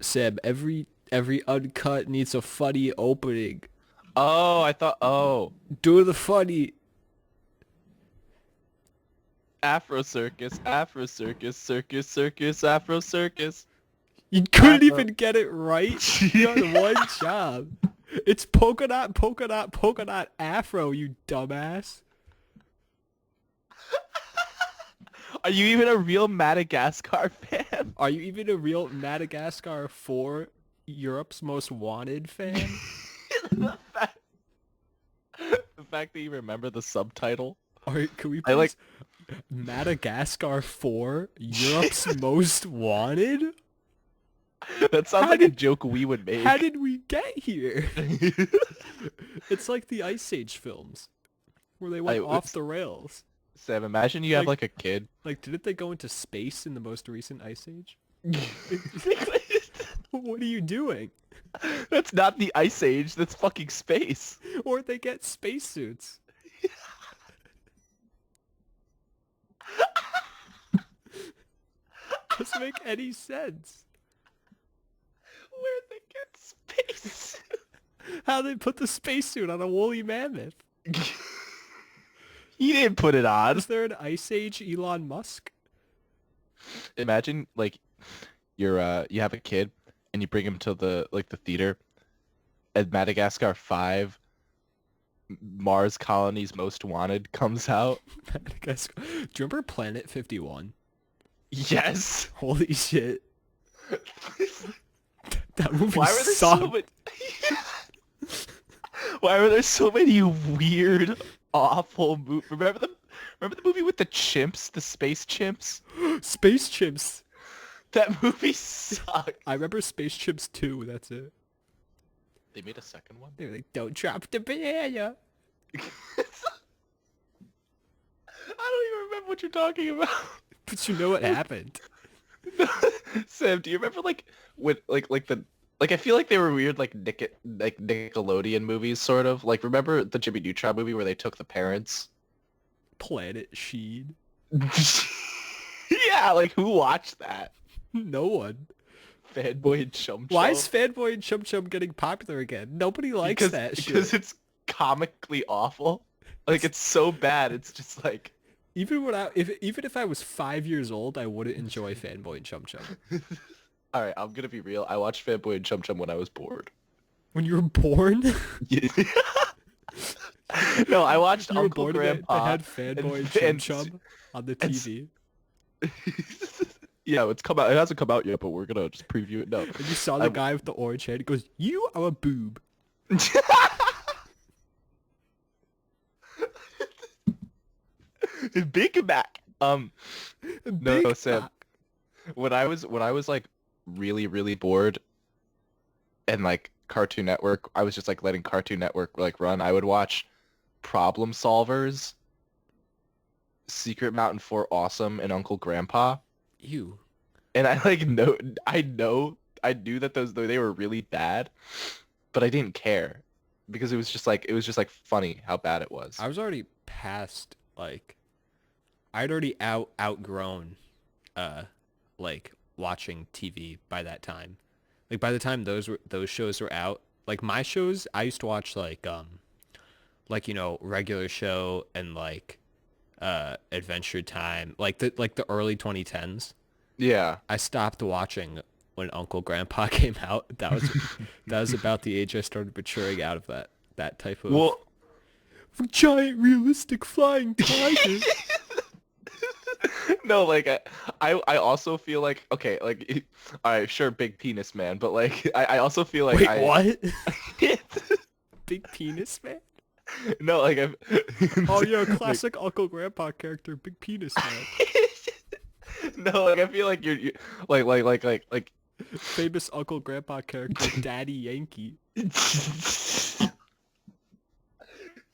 Seb, every uncut needs a funny opening. Oh, I thought. Oh, Do the funny. Afro Circus, Afro Circus, Circus, Circus, Afro Circus, You couldn't Afro. even get it right. You had one job. It's polka dot, polka dot, polka dot afro, you dumbass. Are you even a real Madagascar fan? Are you even a real Madagascar 4 Europe's Most Wanted fan? the fact, the fact that you remember the subtitle. Alright, can we I like. please Madagascar 4 Europe's Most Wanted? That sounds How like a did- joke we would make. How did we get here? It's like the Ice Age films where they went off the rails. Sam, imagine you have Like- like a kid. Like, didn't they go into space in the most recent Ice Age? What are you doing? That's not the Ice Age. That's fucking space. Or they get spacesuits. Doesn't make any sense. Where'd they get space? How they put the spacesuit on a woolly mammoth? He didn't put it on. Is there an Ice Age Elon Musk? Imagine like you have a kid and you bring him to the theater and Madagascar 5 Mars Colony's Most Wanted comes out. Madagascar. Do you remember Planet 51? Yes. Holy shit. That movie Why were there sucked. so many Why were there so many weird, awful movies? Remember the movie with the chimps, the space chimps? Space Chimps. That movie sucked. I remember Space Chimps 2, that's it. They made a second one? They were like, don't drop the banana. I don't even remember what you're talking about. But you know what happened. Sam, do you remember like with like I feel like they were weird like Nickelodeon movies sort of. Like remember the Jimmy Neutron movie where they took the parents? Planet Sheen. Yeah, like who watched that? No one. Fanboy and Chum Why Chum? is Fanboy and Chum Chum getting popular again? Nobody likes because, that shit. because it's comically awful. Like it's so bad. It's just like Even if I was 5 years old, I wouldn't enjoy Fanboy and Chum Chum. all right, I'm gonna be real. I watched Fanboy and Chum Chum when I was bored. When you were born, No, I watched you were Uncle born and Grandpa. they had Fanboy and Chum and- Chum on the and- TV. Yeah, it's come out. It hasn't come out yet, but we're gonna just preview it now. And you saw the guy with the orange head. He goes, "You are a boob." Big Mac. No, Big Sam. cock. When I was like really bored, and like Cartoon Network, I was just like letting Cartoon Network like run. I would watch Problem Solvers, Secret Mountain 4 Awesome, and Uncle Grandpa. You. And I I knew that they were really bad, but I didn't care because it was just like funny how bad it was. I was already past like, I'd already outgrown, like watching TV by that time. Like by the time those shows were out, like my shows, I used to watch like you know, regular show and like Adventure Time, like the early 2010s. Yeah. I stopped watching when Uncle Grandpa came out. That was about the age I started maturing out of that type of Well, giant realistic flying tiger. no, like I also feel like okay, like all right, sure, big penis man, but like I also feel like Wait, what? Big penis man? No, like I'm Oh yeah, classic Uncle Grandpa character, big penis man. No, like I feel like you're like Famous Uncle Grandpa character, Daddy Yankee.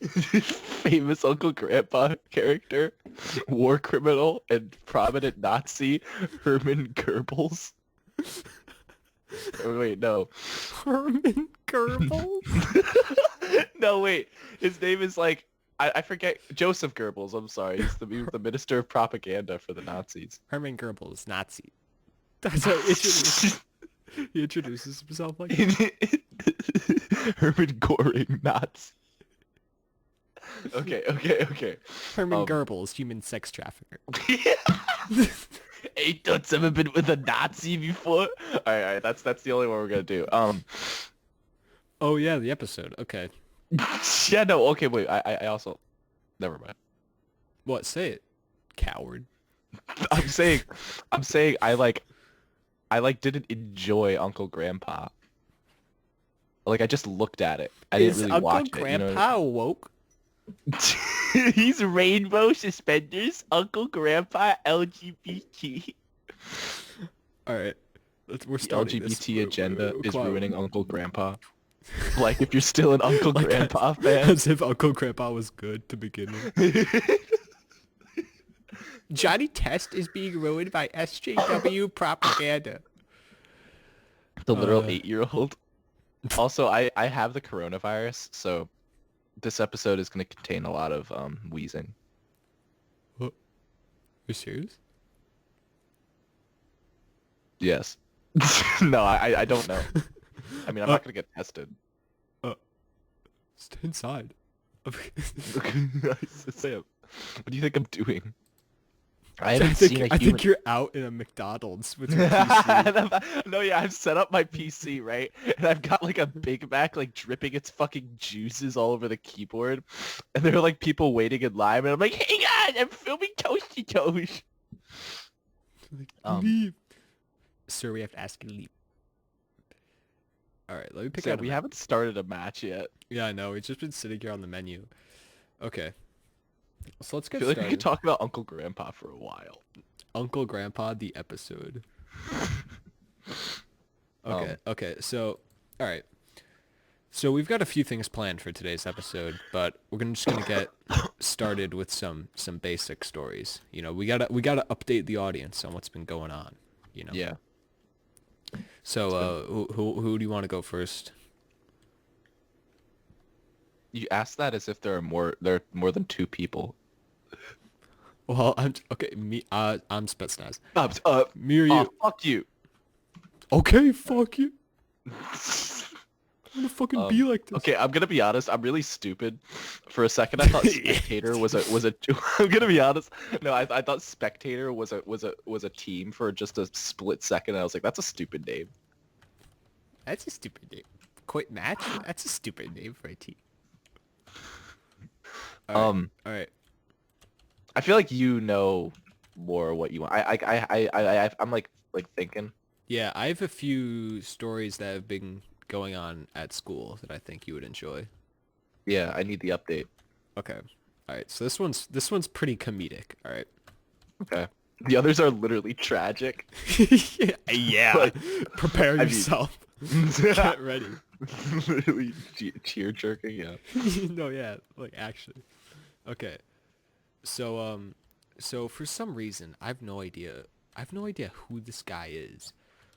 famous Uncle Grandpa character, war criminal and prominent Nazi Herman Goebbels. Oh, wait, no. Herman Goebbels? No, wait. His name is like I forget. Joseph Goebbels. I'm sorry. He was the minister of propaganda for the Nazis. Herman Goebbels, Nazi. That's how it should be. He introduces himself like Herman Goring, Nazi. Okay. Herman Goebbels, human sex trafficker. Hey, Toots, ever been with a Nazi before? All right, that's the only one we're gonna do. Oh yeah, the episode. Okay. Yeah, no, okay, wait. I also, never mind. What? Say it, coward. I'm saying, I didn't enjoy Uncle Grandpa. Like I just looked at it. I didn't really watch it. Uncle Grandpa woke? He's rainbow suspenders, Uncle Grandpa, LGBT. All right, we're The starting LGBT this. agenda is Come on. ruining Uncle Grandpa. Like if you're still an Uncle Like Grandpa fan. As if Uncle Grandpa was good to begin with. Johnny Test is being ruined by SJW propaganda. The literal 8-year-old. Also, I have the coronavirus, so this episode is going to contain a lot of wheezing. What? You serious? Yes. No, I don't know. I mean, I'm not going to get tested. Stay inside. Sam, what do you think I'm doing? I I haven't think, seen a I human... think you're out in a McDonald's with your PC. No, yeah, I've set up my PC, right? And I've got like a Big Mac like dripping its fucking juices all over the keyboard. And there are like people waiting in line and I'm like, hang on, I'm filming Toasty Toast. Like, leave. Sir, we have to ask you to leave. Alright, let me pick out We haven't started a match yet. Yeah, I know. We've just been sitting here on the menu. Okay. So let's I get feel like we started. could talk about Uncle Grandpa for a while. Uncle Grandpa, the episode. Okay. So, all right. So we've got a few things planned for today's episode, but we're just gonna get started with some basic stories. You know, we gotta update the audience on what's been going on. You know. Yeah. So, who do you want to go first? You asked that as if there are more than 2 people. Well, I'm Spetsnaz. Me or Oh, you? fuck you. Okay, fuck you. I'm gonna fucking be like this. Okay, I'm gonna be honest. I'm really stupid. For a second, I thought Spectator was a. I'm gonna be honest. No, I thought Spectator was a team for just a split second. And I was like, that's a stupid name. That's a stupid name. Quit match? That's a stupid name for a team. All right. I feel like you know more what you want. I'm like thinking. Yeah, I have a few stories that have been going on at school that I think you would enjoy. Yeah, I need the update. Okay. All right. So this one's pretty comedic. All right. Okay. The others are literally tragic. Yeah. Like, Prepare I mean- yourself. Get ready. Literally cheer jerking. Yeah. No, yeah. Like actually. Okay. So so for some reason I have no idea who this guy is,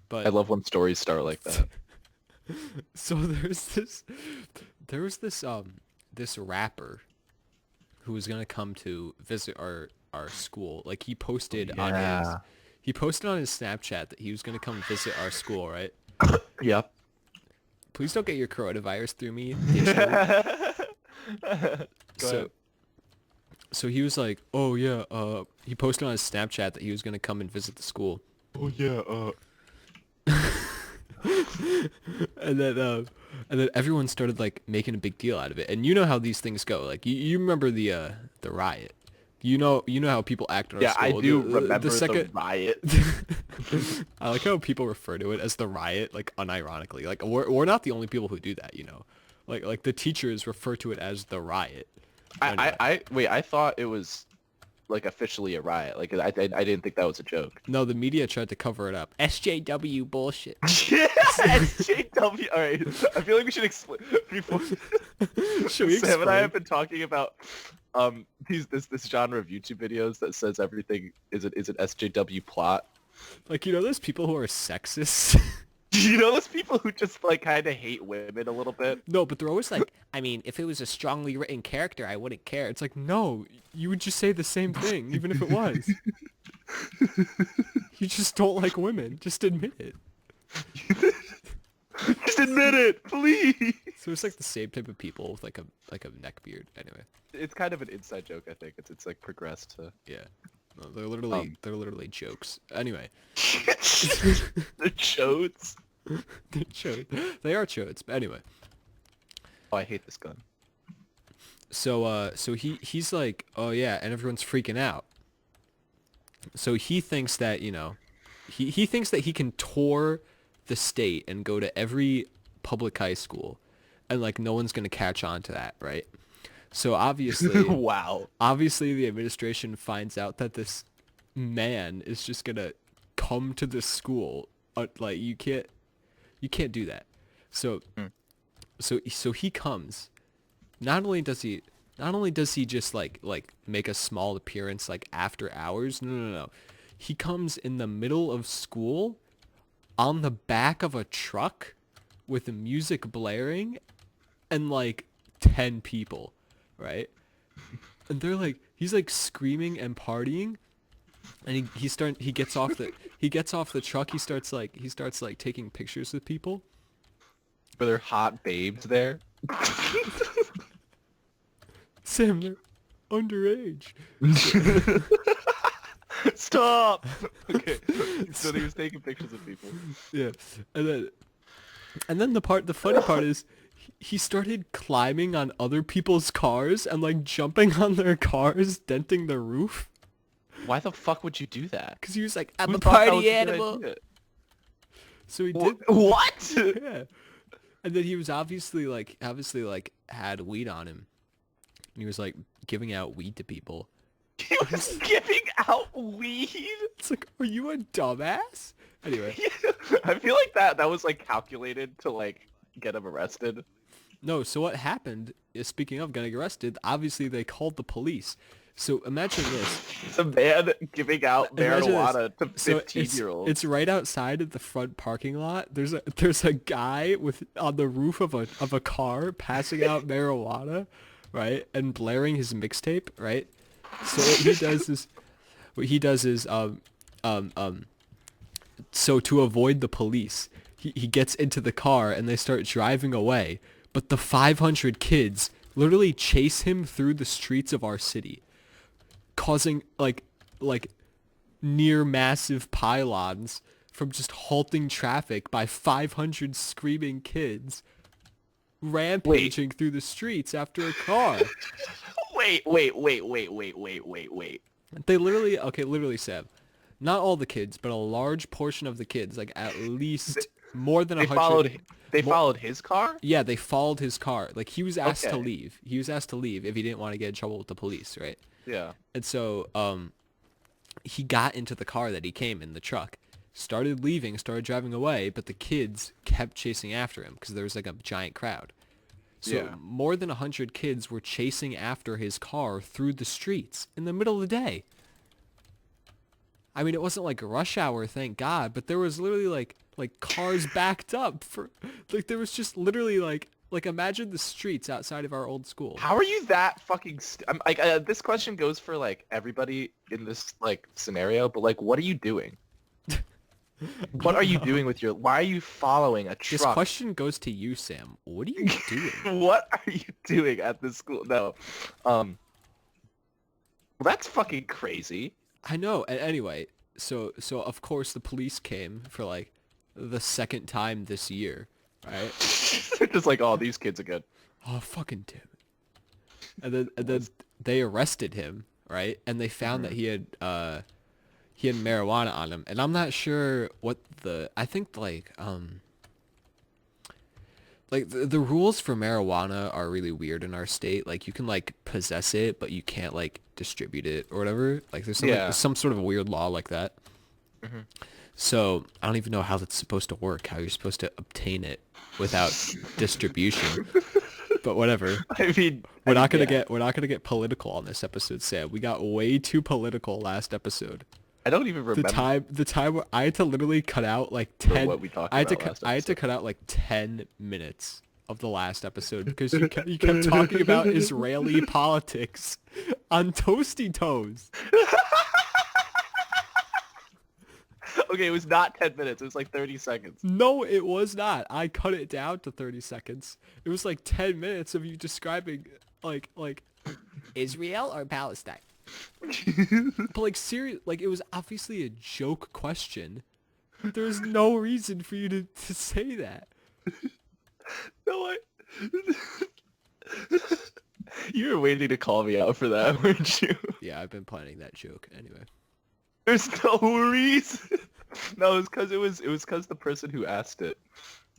but I love when stories start like that. so there was this rapper who was gonna come to visit our school. Like he posted on his Snapchat that he was gonna come visit our school, right? Yep. Please don't get your coronavirus through me. So he was like, oh yeah, he posted on his Snapchat that he was gonna come and visit the school. Oh yeah. And then everyone started like making a big deal out of it. And you know how these things go. Like you remember the riot. You know how people act in our school. I do remember the riot. I like how people refer to it as the riot, like unironically. Like we're not the only people who do that, you know. Like the teachers refer to it as the riot. I thought it was like officially a riot. Like I didn't think that was a joke. No, the media tried to cover it up. SJW bullshit. SJW. All right. I feel like we should explain before. Should we Sam and I explain? have been talking about this genre of YouTube videos that says everything is an SJW plot. Like, you know those people who are sexist? You know those people who just like kind of hate women a little bit? No, but they're always like, I mean, if it was a strongly written character, I wouldn't care. It's like, no, you would just say the same thing, even if it was. You just don't like women. Just admit it. admit it, please. So it's like the same type of people with like a neck beard. Anyway, It's kind of an inside joke, I think. It's like progressed to. yeah. No, they're literally jokes. Anyway, The chodes. they're chodes. They are chodes. But anyway, Oh, I hate this gun. so he's like, oh yeah, and everyone's freaking out. So he thinks that, you know, he thinks that he can tour the state and go to every public high school, and like no one's gonna catch on to that, right? So obviously, Wow. obviously the administration finds out that this man is just gonna come to the school. Like you can't do that. So so he comes. Not only does he just like make a small appearance like after hours. No. He comes in the middle of school on the back of a truck with the music blaring and like 10 people, right? And they're like, he's like screaming and partying, and he gets off the truck. He starts like taking pictures with people. Were there hot babes there? Sam, they're underage. Stop. Okay. So he was taking pictures of people. Yeah, and then the funny part is he started climbing on other people's cars and like jumping on their cars, denting the roof. Why the fuck would you do that? Cause he was like, I'm Who a thought that was party a good animal. idea? So he did. What? Yeah. And then he was obviously had weed on him. And he was like giving out weed to people. He was giving out weed? It's like, are you a dumbass? Anyway. I feel like that was like calculated to like get him arrested. No, so what happened is, speaking of getting arrested, obviously they called the police. So imagine this. It's a man giving out Imagine marijuana to So 15-year-olds. it's right outside of the front parking lot. There's a guy on the roof of a car passing out marijuana, right, and blaring his mixtape, right. So what he does is so to avoid the police, he gets into the car and they start driving away. But the 500 kids literally chase him through the streets of our city, causing like near massive pylons from just halting traffic by 500 screaming kids rampaging through the streets after a car. Wait. They literally, Sam, not all the kids, but a large portion of the kids, like at least more than 100. They followed his car? Yeah, they followed his car. Like he was asked to Okay. leave. He was asked to leave if he didn't want to get in trouble with the police, right? Yeah. And so he got into the car that he came in, the truck, started leaving, started driving away, but the kids kept chasing after him because there was like a giant crowd. So Yeah. more than 100 kids were chasing after his car through the streets in the middle of the day. I mean, it wasn't like rush hour, thank God, but there was literally like cars backed up for like there was just literally like imagine the streets outside of our old school. How are you that fucking this question goes for like everybody in this like scenario, but like what are you doing? What are you doing with your why are you following a This truck? question goes to you, Sam. What are you doing? What are you doing at this school? No. Well, that's fucking crazy. I know. And anyway, so of course the police came for like the second time this year, right? They're just like, oh, these kids are good. Oh, fucking damn it. And then they arrested him, right? And they found that he had marijuana on him. And I'm not sure what I think the rules for marijuana are really weird in our state. Like you can like possess it, but you can't like distribute it or whatever. Like there's some sort of a weird law like that. Mm-hmm. So I don't even know how that's supposed to work, how you're supposed to obtain it without distribution. But whatever. I mean, We're not gonna get political on this episode, Sam. We got way too political last episode. I don't even remember The time where I had to literally cut out like 10. what we talked I had to about last I had to episode. cut out like 10 minutes of the last episode because you kept talking about Israeli politics on Toasty Toes. Okay, it was not 10 minutes. It was like 30 seconds. No, it was not. I cut it down to 30 seconds. It was like 10 minutes of you describing like Israel or Palestine. But like serious, like it was obviously a joke question. There was no reason for you to say that. No, you were waiting to call me out for that, weren't you? Yeah, I've been planning that joke anyway. There's no reason. No, it was because the person who asked it,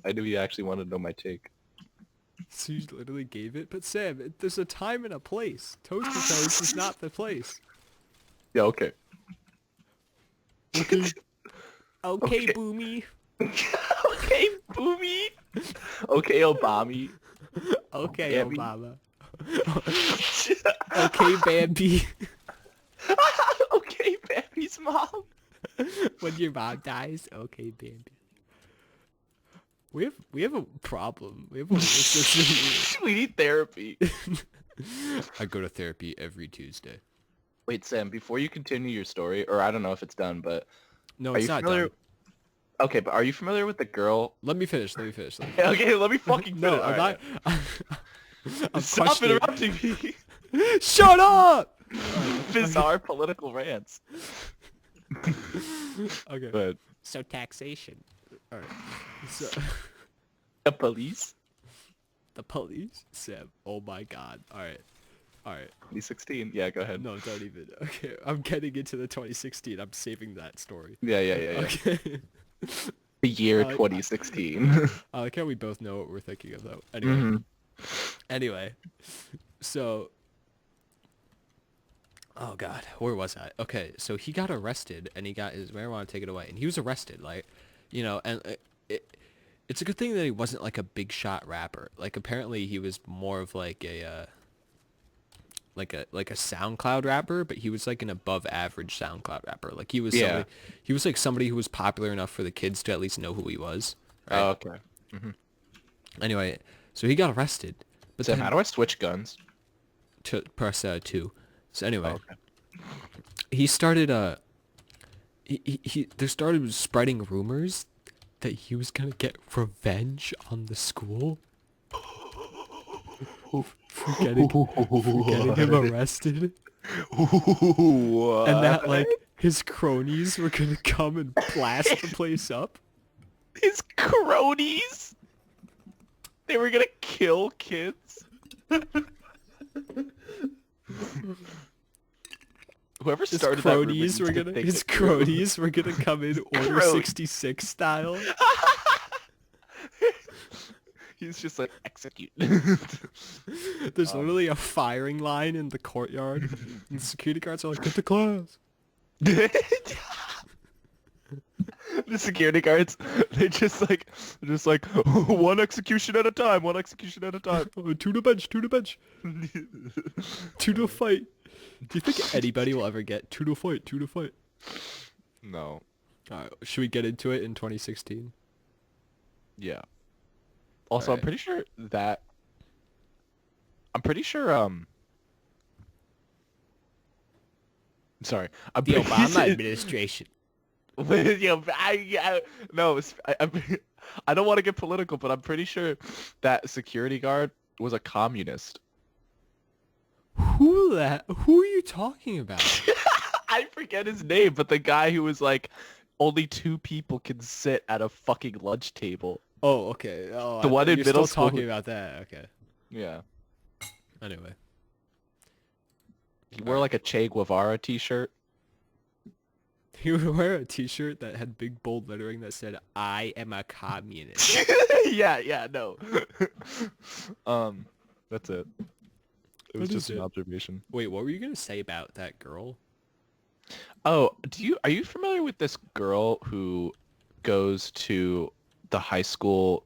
I knew he actually wanted to know my take. So you literally gave it? But Sam, there's a time and a place. Toasty Toast is not the place. Yeah, okay. Okay. Okay, Okay. Boomy. Okay, Boomy. Okay, Obama. Okay, Bambi. Obama. Okay, Bambi. Okay, Bambi's mom. When your mom dies, okay, Bambi. We have a problem. We have a We need therapy. I go to therapy every Tuesday. Wait, Sam, before you continue your story, or I don't know if it's done, but No, are it's you not familiar? done. Okay, but are you familiar with the girl? Let me finish. Okay, let me fucking No, finish. I'm Alright. not. I'm Stop questioning. interrupting me. Shut up! Bizarre political rants. Okay. But So taxation. All right. So the police? the police, Sam. Oh my God. All right. 2016. Yeah, go ahead. No, don't even. Okay, I'm getting into the 2016. I'm saving that story. Yeah. Okay. The year I like- 2016. I like how we both know what we're thinking of, though. Anyway. Mhm. Anyway. So. Oh God, where was I? Okay, so he got arrested and he got his marijuana taken away, and he was arrested, like, and it's a good thing that he wasn't like a big shot rapper. Like apparently he was more of like a SoundCloud rapper, but he was like an above average SoundCloud rapper. Like he was Yeah. somebody who was popular enough for the kids to at least know who he was. Right? Oh, okay. Anyway, so he got arrested, but Sam, then how do I switch guns? to press 2. So anyway, Oh, okay. he started there started spreading rumors that he was gonna get revenge on the school for getting him arrested, and that like his cronies were gonna come and blast the place up. His cronies? They were gonna kill kids? Whoever His started that rumor needs cronies were to gonna think his it through. cronies were gonna come in Order Cronies. 66 style. He's just like, execute. There's literally a firing line in the courtyard, and the security guards are like, "Get to class." The security guards, they're just like, one execution at a time, one execution at a time. Oh, to the bench, to the bench, to the fight. Do you think anybody will ever get to the fight, to the fight? No. Alright, should we get into it in 2016? Yeah. Also, Alright. I'm pretty sure, sorry. I'm The pretty Obama administration. No, I don't want to get political, but I'm pretty sure that security guard was a communist. Who are you talking about? I forget his name, but the guy who was like, only 2 people can sit at a fucking lunch table. Oh, okay. Oh, The one in you're middle still school talking about that. Okay. Yeah. Anyway. He wore like a Che Guevara t-shirt. He would wear a t-shirt that had big bold lettering that said, "I am a communist." Yeah, no. That's it. It was That just is an it. observation. Wait, what were you gonna say about that girl? Oh, are you familiar with this girl who goes to the high school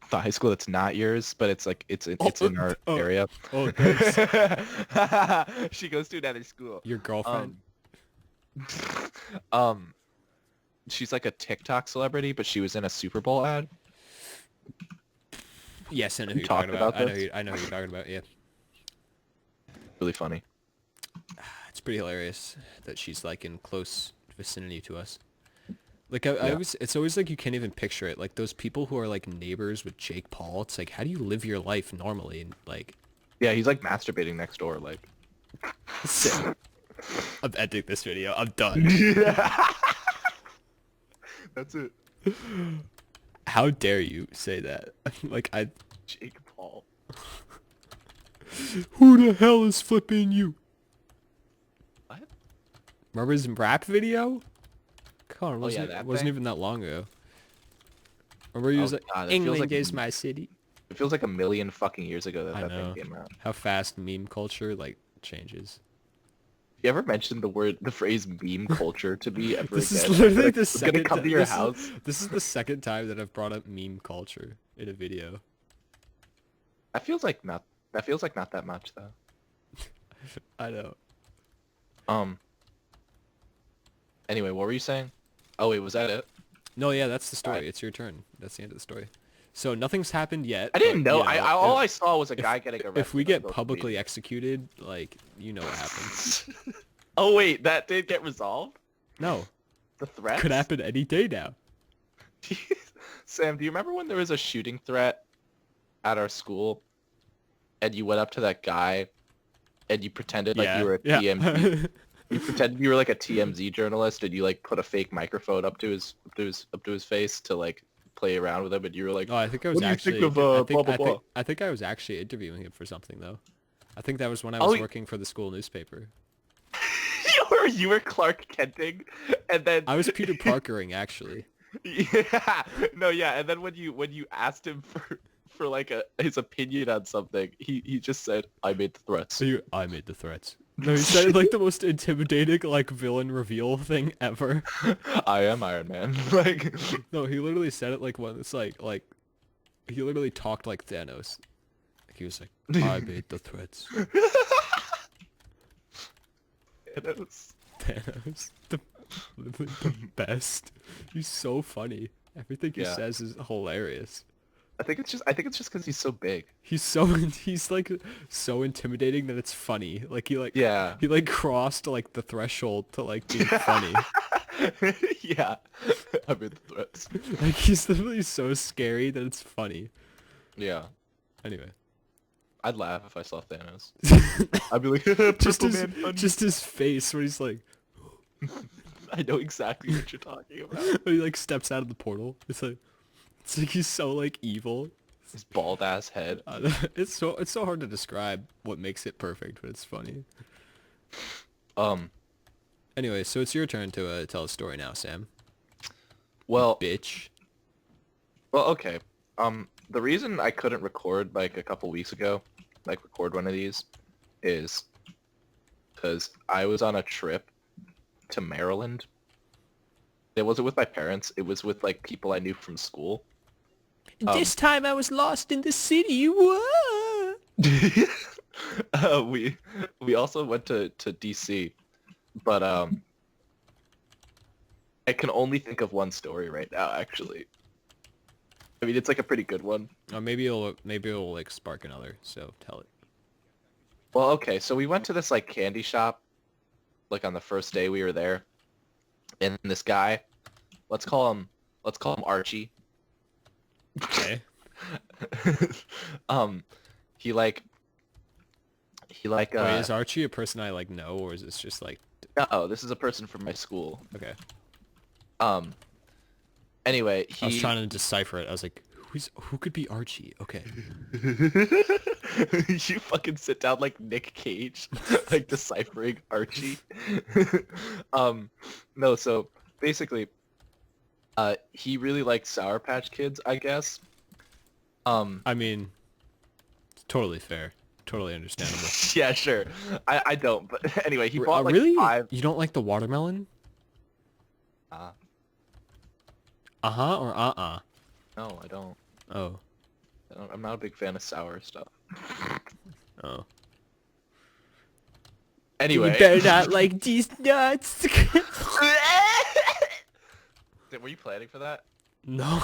that's not yours, but it's like it's in our area. Oh, thanks. She goes to another school. Your girlfriend? She's like a TikTok celebrity, but she was in a Super Bowl ad. Yes, I know who we you're talked talking about. about this? I know who you're talking about. Yeah, Really funny. it's pretty hilarious that she's like in close vicinity to us. Like I Yeah. was, it's always like you can't even picture it. Like those people who are like neighbors with Jake Paul. It's like, how do you live your life normally? And like, Yeah, he's like masturbating next door, like. Sam, I'm ending this video. I'm done. Yeah. That's it. How dare you say that? Like Jake Paul. who the hell is flipping you? What? Remember his rap video? Come on, Oh yeah, it that wasn't thing? even that long ago. Remember he was Oh like, god, it feels England like is my city. it feels like a million fucking years ago that I that thing know came out. how fast meme culture like changes. You ever mentioned the phrase meme culture to me ever This is again? literally Like, the I'm gonna second. come to your house. This is the second time that I've brought up meme culture in a video. That feels like not that much though. I know. Um. Anyway, what were you saying? Oh wait, was that it? No, yeah, that's the story. Alright. It's your turn. That's the end of the story. So nothing's happened yet. I didn't but, know. you I all I if, saw was a guy getting arrested. if we on get social publicly media. executed, like you know what happens. Oh wait, that did get resolved? No, The threat? could happen any day now. Sam, do you remember when there was a shooting threat at our school and you went up to that guy and you pretended like you were a TMZ? You pretended you were like a TMZ journalist and you like put a fake microphone up to his face to like play around with him and you were like, Oh, I think I was "What do you actually. think of blah blah blah?" I think I was actually interviewing him for something though. I think that was when I Oh, was working for the school newspaper. You were Clark Kenting, and then I was Peter Parkering actually. yeah, no, yeah, and then when you asked him for like his opinion on something, he just said, "I made the threats." I made the threats. No, he said it like the most intimidating like villain reveal thing ever. I am Iron Man. Like, No, he literally said it like when it's like he literally talked like Thanos. Like he was like, I made the threats. Thanos, literally the best. He's so funny. Everything he Yeah. says is hilarious. I think it's just because he's so big. He's like so intimidating that it's funny. Like Yeah. he like crossed like the threshold to like being funny. Yeah. I made the threats. Like he's literally so scary that it's funny. Yeah. Anyway. I'd laugh if I saw Thanos. I'd be like, just Purple his Man, honey." just his face when he's like I know exactly what you're talking about. when he like steps out of the portal. It's like he's so like evil. His bald ass head. It's so hard to describe what makes it perfect, but it's funny. Um. Anyway, so it's your turn to tell a story now, Sam. Well. Bitch. Well. Okay. The reason I couldn't record like a couple weeks ago, like record one of these, is because I was on a trip to Maryland. It wasn't with my parents. It was with like people I knew from school. This time I was lost in the city. Whoa! We also went to DC, but I can only think of one story right now. Actually, I mean it's like a pretty good one. Or maybe it'll like spark another. So tell it. Well, okay, so we went to this like candy shop, like on the first day we were there, and this guy, let's call him Archie. Okay. He like Wait, is Archie a person I like know, or is this just like no, this is a person from my school. okay? Anyway, I was he trying to decipher it. I was like, who could be Archie? Okay. you fucking sit down like Nick Cage, like deciphering Archie. No, so basically, he really liked Sour Patch Kids, I guess. I mean, totally fair. Totally understandable. Yeah, sure. I don't, but anyway, he bought like really? 5. You don't like the watermelon? Uh-huh or uh-uh? No, I don't. Oh. I'm not a big fan of sour stuff. Oh. Anyway. You better not like these nuts. Were you planning for that? No.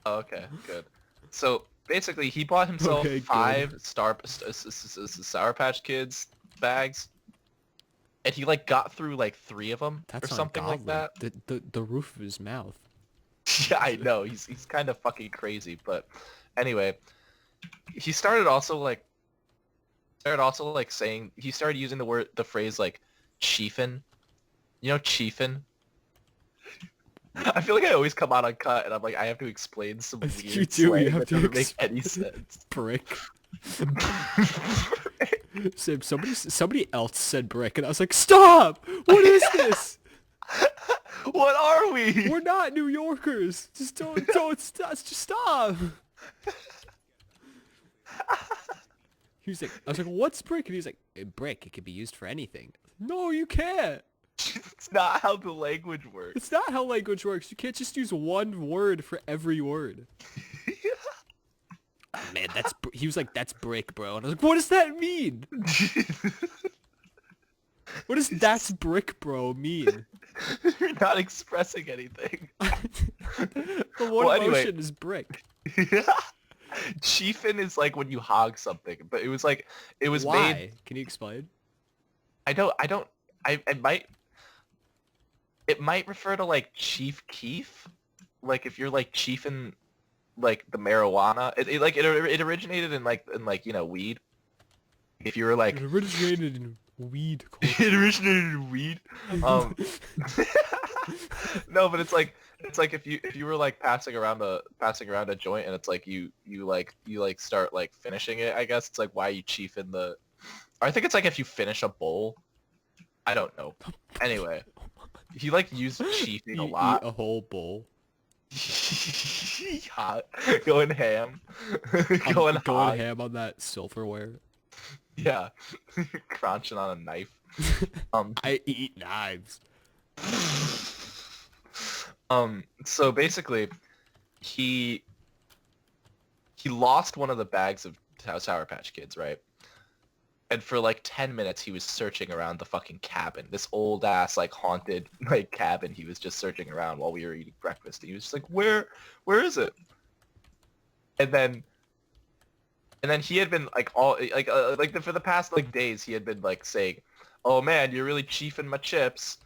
Oh, okay, good. So basically, he bought himself Okay, good. 5 Sour Patch Kids bags, and he like got through like 3 of them or That's something like ungodly. that. The roof of his mouth. Yeah, I know. He's kind of fucking crazy, but anyway, he started also like saying he started using the phrase like chiefin. You know chiefin? I feel like I always come out uncut and I'm like I have to explain some You weird do. You slang have that to doesn't make any sense. brick. Sam, somebody else said brick, and I was like, "Stop! What is this? What are we? We're not New Yorkers. Just don't stop. Just stop." He was like, I was like, "What's brick?" And he's like, "Brick. It could be used for anything." No, you can't. It's not how the language works. It's not how language works. You can't just use one word for every word. Oh, man, he was like, "That's brick, bro." And I was like, "What does that mean? What does that's brick, bro mean?" You're not expressing anything. The one Well, anyway. emotion is brick. Chiefin is like when you hog something, but it was made. Why? Can you explain? It might refer to like Chief Keef, like if you're like chiefing like the marijuana. It originated in weed. If you were like It originated in weed culture. it originated in weed. Um, no, but it's like if you were like passing around a joint and it's like you start like finishing it. I guess it's like why you chiefing the. Or I think it's like if you finish a bowl. I don't know. Anyway, he like used chiefing a lot. Eat a whole bowl. Hot. Going ham. Going hot. ham on that silverware. Yeah. Crunching on a knife. I eat knives. So basically, he lost one of the bags of Sour Patch Kids, right? And for like 10 minutes, he was searching around the fucking cabin. This old ass, like haunted like cabin. He was just searching around while we were eating breakfast. And he was just like, where is it? And then he had been like for the past like days, he had been like saying, "Oh man, you're really chiefing my chips.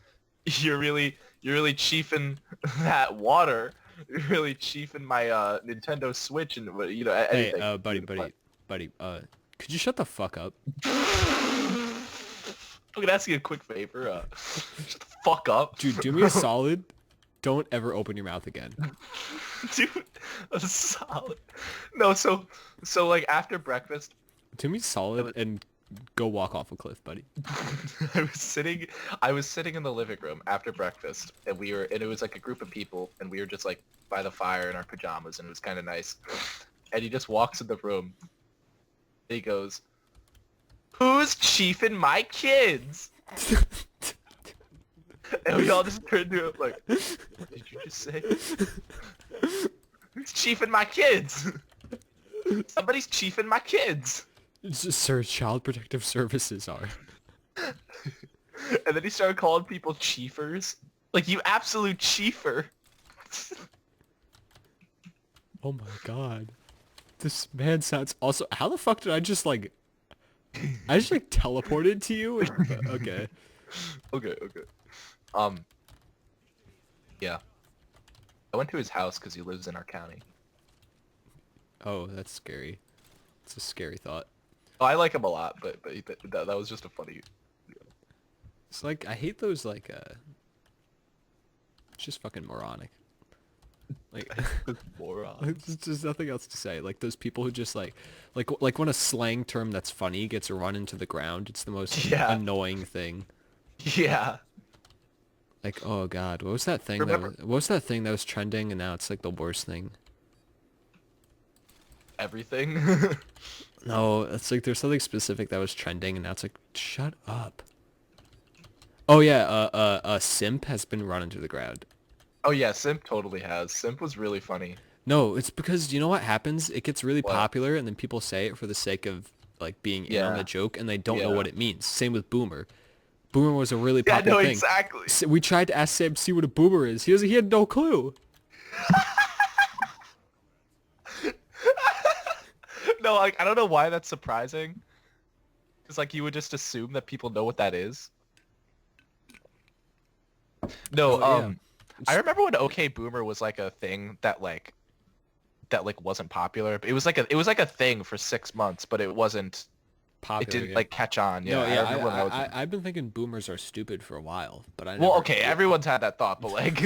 You're really chiefing that water. You're really chiefing my Nintendo Switch and anything." Hey, buddy, could you shut the fuck up? I'm gonna ask you a quick favor. Shut the fuck up. Dude, do me a solid. Don't ever open your mouth again. Dude, a solid. No, so like after breakfast, Do me a solid and go walk off a cliff, buddy. I was sitting in the living room after breakfast, and it was like a group of people, and we were just like by the fire in our pajamas, and it was kind of nice. And he just walks in the room. He goes, "Who's chiefing my kids?" And we all just turned to him like, "What did you just say? Who's chiefing my kids? Somebody's chiefing my kids." It's just, sir, Child Protective Services are. And then he started calling people chiefers. Like, you absolute chiefer. Oh my god. This man sounds also. How the fuck did I just like teleported to you? Okay. Okay. Yeah. I went to his house because he lives in our county. Oh, that's scary. It's a scary thought. Oh, I like him a lot, but that was just a funny. It's like I hate those like it's just fucking moronic. Like Moron. there's nothing else to say. Like those people who just like when a slang term that's funny gets run into the ground, it's the most annoying thing. Yeah. Like, oh god, what was that thing what was that thing that was trending and now it's like the worst thing? Everything. No, it's like there's something specific that was trending and now it's like, shut up. Oh yeah, simp has been run into the ground. Oh yeah, Simp totally has. Simp was really funny. No, it's because you know what happens? It gets really What? popular and then people say it for the sake of like being in on the joke and they don't know Yeah. what it means. Same with boomer. Boomer was a really popular thing. Exactly. So we tried to ask Sam to see what a boomer is. He had no clue. No, like I don't know why that's surprising. It's like you would just assume that people know what that is. No, Oh yeah, I it's remember when OK Boomer was like a thing that wasn't popular. It was like a thing for 6 months, but it popular. didn't Yeah. like catch on. Yeah, No, I yeah. remember when I was. I've been thinking boomers are stupid for a while, but I Well, never. okay, everyone's had that thought, but like,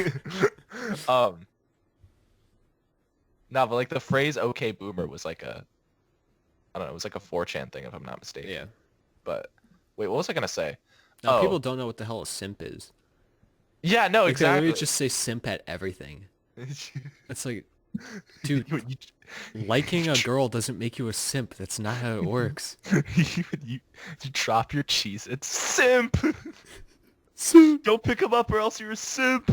um, no, but like the phrase "Okay, Boomer" was like I don't know, it was like a 4chan thing if I'm not mistaken. Yeah. But wait, what was I gonna say? Now people Oh, don't know what the hell a simp is. yeah, no, Like they literally exactly. just say simp at everything. It's like, dude, When liking a girl doesn't make you a simp. That's not how it works. you drop your cheese, it's simp. Simp. Don't pick him up or else you're a simp.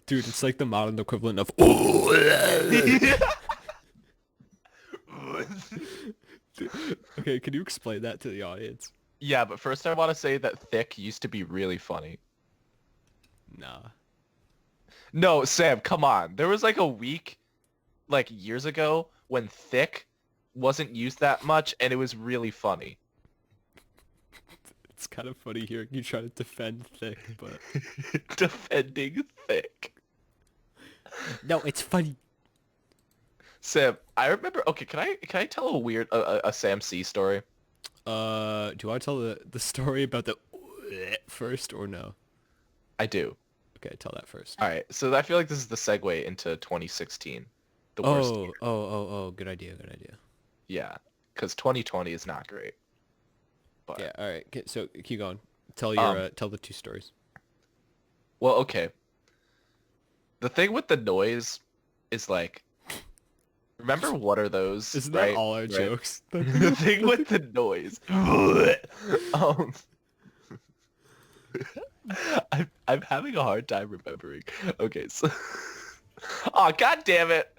Dude, it's like the modern equivalent of. Okay, can you explain that to the audience? Yeah, but first I want to say that thick used to be really funny. Nah. No, Sam, come on. There was like a week, like years ago, when thick wasn't used that much, and it was really funny. It's kind of funny hearing you try to defend thick, but Defending thick. no, it's funny. Sam, I remember. Okay, can I tell a weird a Sam C story? Do I tell the story about the first or no? I do. Okay, tell that first. All right, so I feel like this is the segue into 2016, the worst year. Oh, good idea, good idea. Yeah, because 2020 is not great. But Yeah, all right. So keep going. Tell tell the two stories. well, okay. The thing with the noise is like, remember what are those? Isn't right? that all our Right. jokes? The thing with the noise. um, I'm having a hard time remembering. Okay, so oh god damn it.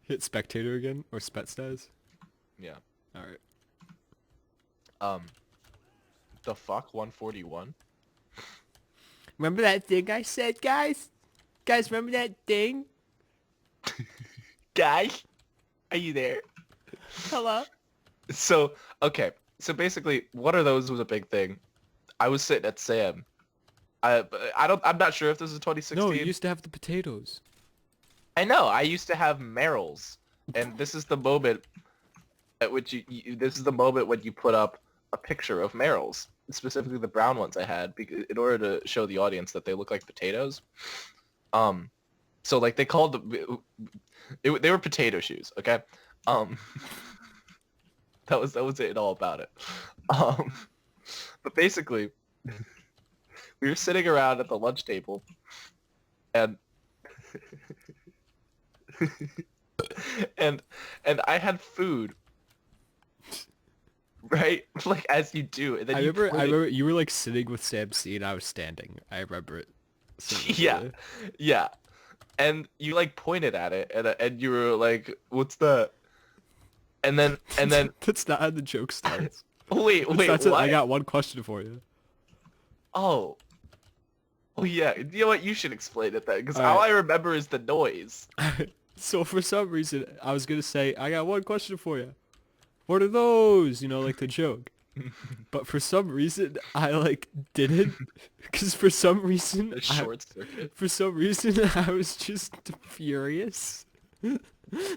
Hit spectator again or spetsnaz? Yeah. All right. The fuck 141. Remember that thing I said, guys? Guys, remember that thing? Guy, are you there? Hello? So okay, so basically, what are those was a big thing. I was sitting at Sam. I'm not sure if this is 2016. No, you used to have the potatoes. I know. I used to have Merrills, and this is the moment at which this is the moment when you put up a picture of Merrills, specifically the brown ones I had, because in order to show the audience that they look like potatoes. So like they called they were potato shoes. Okay. Um, that was it all about it. But basically, we were sitting around at the lunch table, and and I had food, right? Like as you do, and then I you remember put it- you were like sitting with Sam C and I was standing. I remember it. Yeah, yeah, and you like pointed at it, and you were like, "What's that?" And then That's not how the joke starts. wait, That's it. what? I got one question for you. Oh. Oh yeah, you know what? You should explain it then, because All all right. I remember is the noise. So for some reason, I was gonna say, I got one question for you. What are those? You know, like the joke. But for some reason, I like didn't, because for some reason, A short circuit. I was just furious.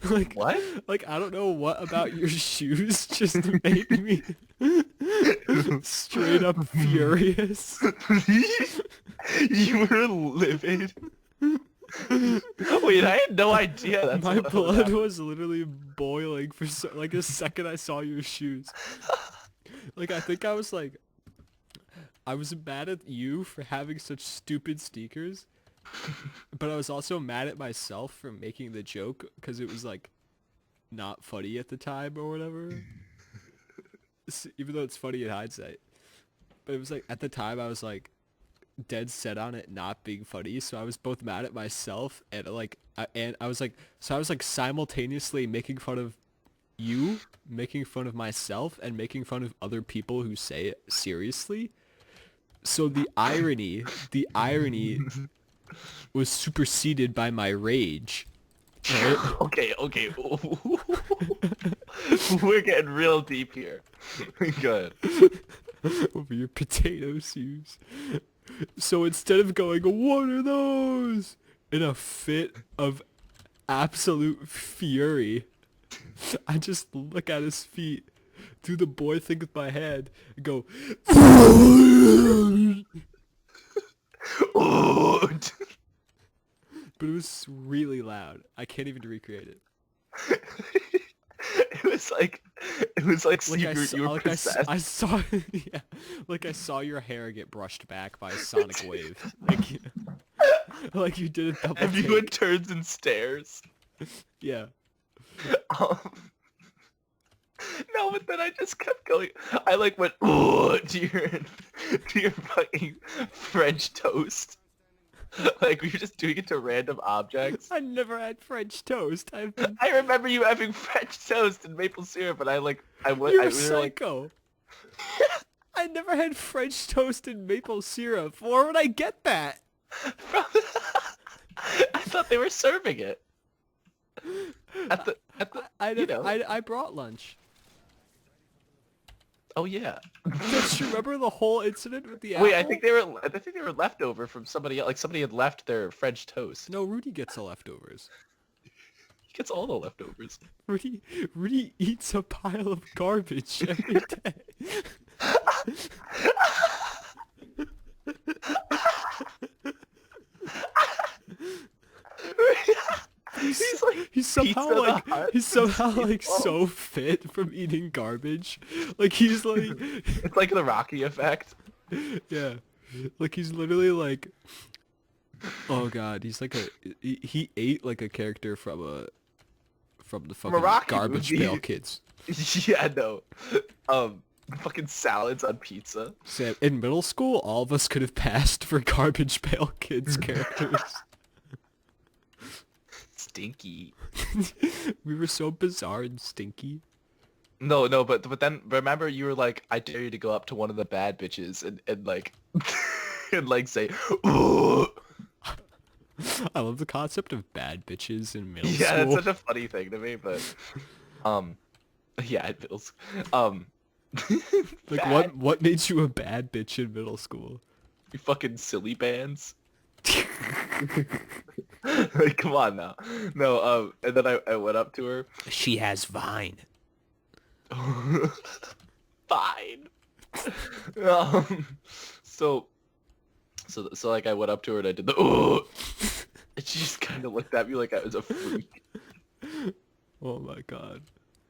Like What? Like I don't know what about your shoes just made me straight up furious. You were livid. Wait, I had no idea that's My what blood happened. was literally boiling for like a second I saw your shoes. Like I think I was mad at you for having such stupid sneakers, but I was also mad at myself for making the joke because it was like not funny at the time or whatever. Even though it's funny in hindsight. But it was like at the time I was like dead set on it not being funny, so I was both mad at myself and I was like simultaneously making fun of you, making fun of myself, and making fun of other people who say it seriously. So the irony was superseded by my rage. Right? Okay. We're getting real deep here. Good. Over your potato shoes. So instead of going, what are those? In a fit of absolute fury, I just look at his feet, do the boy thing with my hand, and go, but it was really loud. I can't even recreate it. It was like Like you were possessed. I saw, yeah, like I saw your hair get brushed back by a sonic wave, like, like you did a double Everyone take. turns and stares. Yeah. Um, no, but then I just kept going. I like went to your fucking French toast. Like we were just doing it to random objects. I never had French toast. I've been. I remember you having French toast and maple syrup, and I went. You're I a we were like, psycho. I never had French toast and maple syrup. Where would I get that? from... I thought they were serving it at the you know. I brought lunch. Oh yeah. Don't you remember the whole incident with the apple? Wait, I think they were leftover from somebody else. Like somebody had left their French toast. No, Rudy gets the leftovers. He gets all the leftovers. Rudy eats a pile of garbage every day. He's somehow like so fit from eating garbage. Like he's like It's like the Rocky effect. yeah. Like he's literally like oh god, he's like he ate like a character from the fucking Rocky Garbage movie. Pail Kids. Yeah, no. Fucking salads on pizza. Sam, in middle school, all of us could have passed for Garbage Pail Kids characters. Stinky. We were so bizarre and stinky. No, but then remember you were like, I dare you to go up to one of the bad bitches and like and like say, ooh. I love the concept of bad bitches in middle Yeah, school. that's such a funny thing to me, but yeah, it feels Like bad. what made you a bad bitch in middle school? You fucking silly bands. Like, come on now. No, and then I went up to her. She has Vine. Fine. Um, so like I went up to her and I did the ooh, and she just kind of looked at me like I was a freak. Oh my god.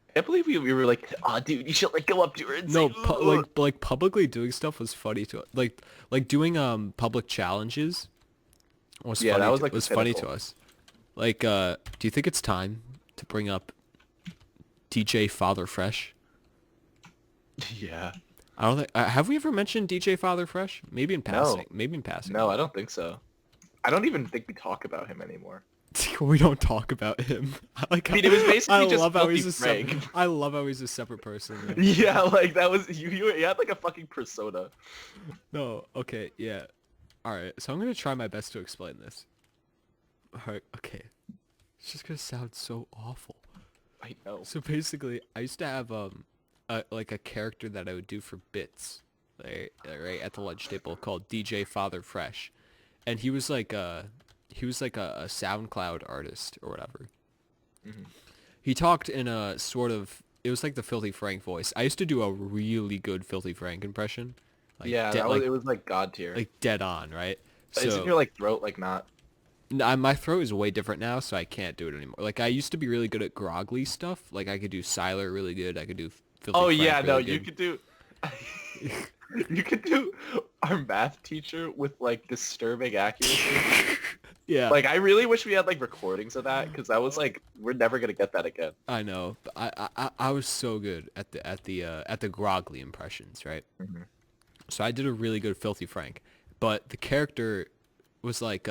I can't believe we were like, oh dude, you should like go up to her and No, say, ooh. like publicly doing stuff was funny to like doing public challenges was Yeah, funny. that was like was the funny to pinnacle. us. Like, do you think it's time to bring up DJ Father Fresh? Yeah. I don't think have we ever mentioned DJ Father Fresh? Maybe in passing. No. Maybe in passing. No, I don't think so. I don't even think we talk about him anymore. We don't talk about him. I mean, it was basically just love how Filthy he's a Frank. I love how he's a separate person. though. Yeah, like that was you had like a fucking persona. No, okay, yeah. Alright, so I'm gonna try my best to explain this. Alright, okay. It's just gonna sound so awful. I know. So basically, I used to have like a character that I would do for bits, right at the lunch table called DJ Father Fresh, and he was like a SoundCloud artist or whatever. Mm-hmm. He talked in a sort of, it was like the Filthy Frank voice. I used to do a really good Filthy Frank impression. Like Yeah, it was like god tier. like dead on, right? Isn't your like throat like not? My throat is way different now, so I can't do it anymore. Like I used to be really good at groggly stuff. Like I could do Siler really good. I could do Filthy Oh Frank yeah, really no, good. you could do. You could do our math teacher with like disturbing accuracy. Yeah. Like I really wish we had like recordings of that because I was like, we're never gonna get that again. I know, but I was so good at the groggly impressions, right? Mm-hmm. So I did a really good Filthy Frank, but the character was like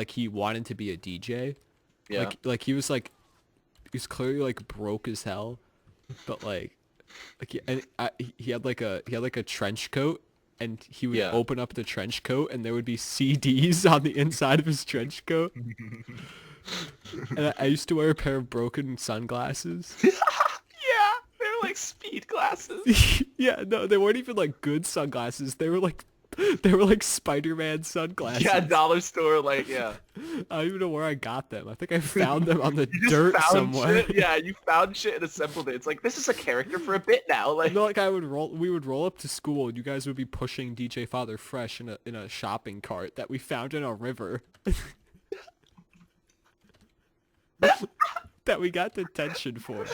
he wanted to be a DJ. Yeah. Like he was clearly like broke as hell, but he had like a trench coat, and he would Yeah. open up the trench coat and there would be CDs on the inside of his trench coat. And I used to wear a pair of broken sunglasses. Yeah, they're like speed glasses. Yeah, no, they weren't even like good sunglasses. They were like They were like Spider-Man sunglasses. Yeah, dollar store, like, yeah. I don't even know where I got them. I think I found them on the You just dirt found somewhere. shit. Yeah, you found shit and assembled it. It's like, this is a character for a bit now. Like, No, like we would roll up to school, and you guys would be pushing DJ Father Fresh in a shopping cart that we found in a river. That we got detention for.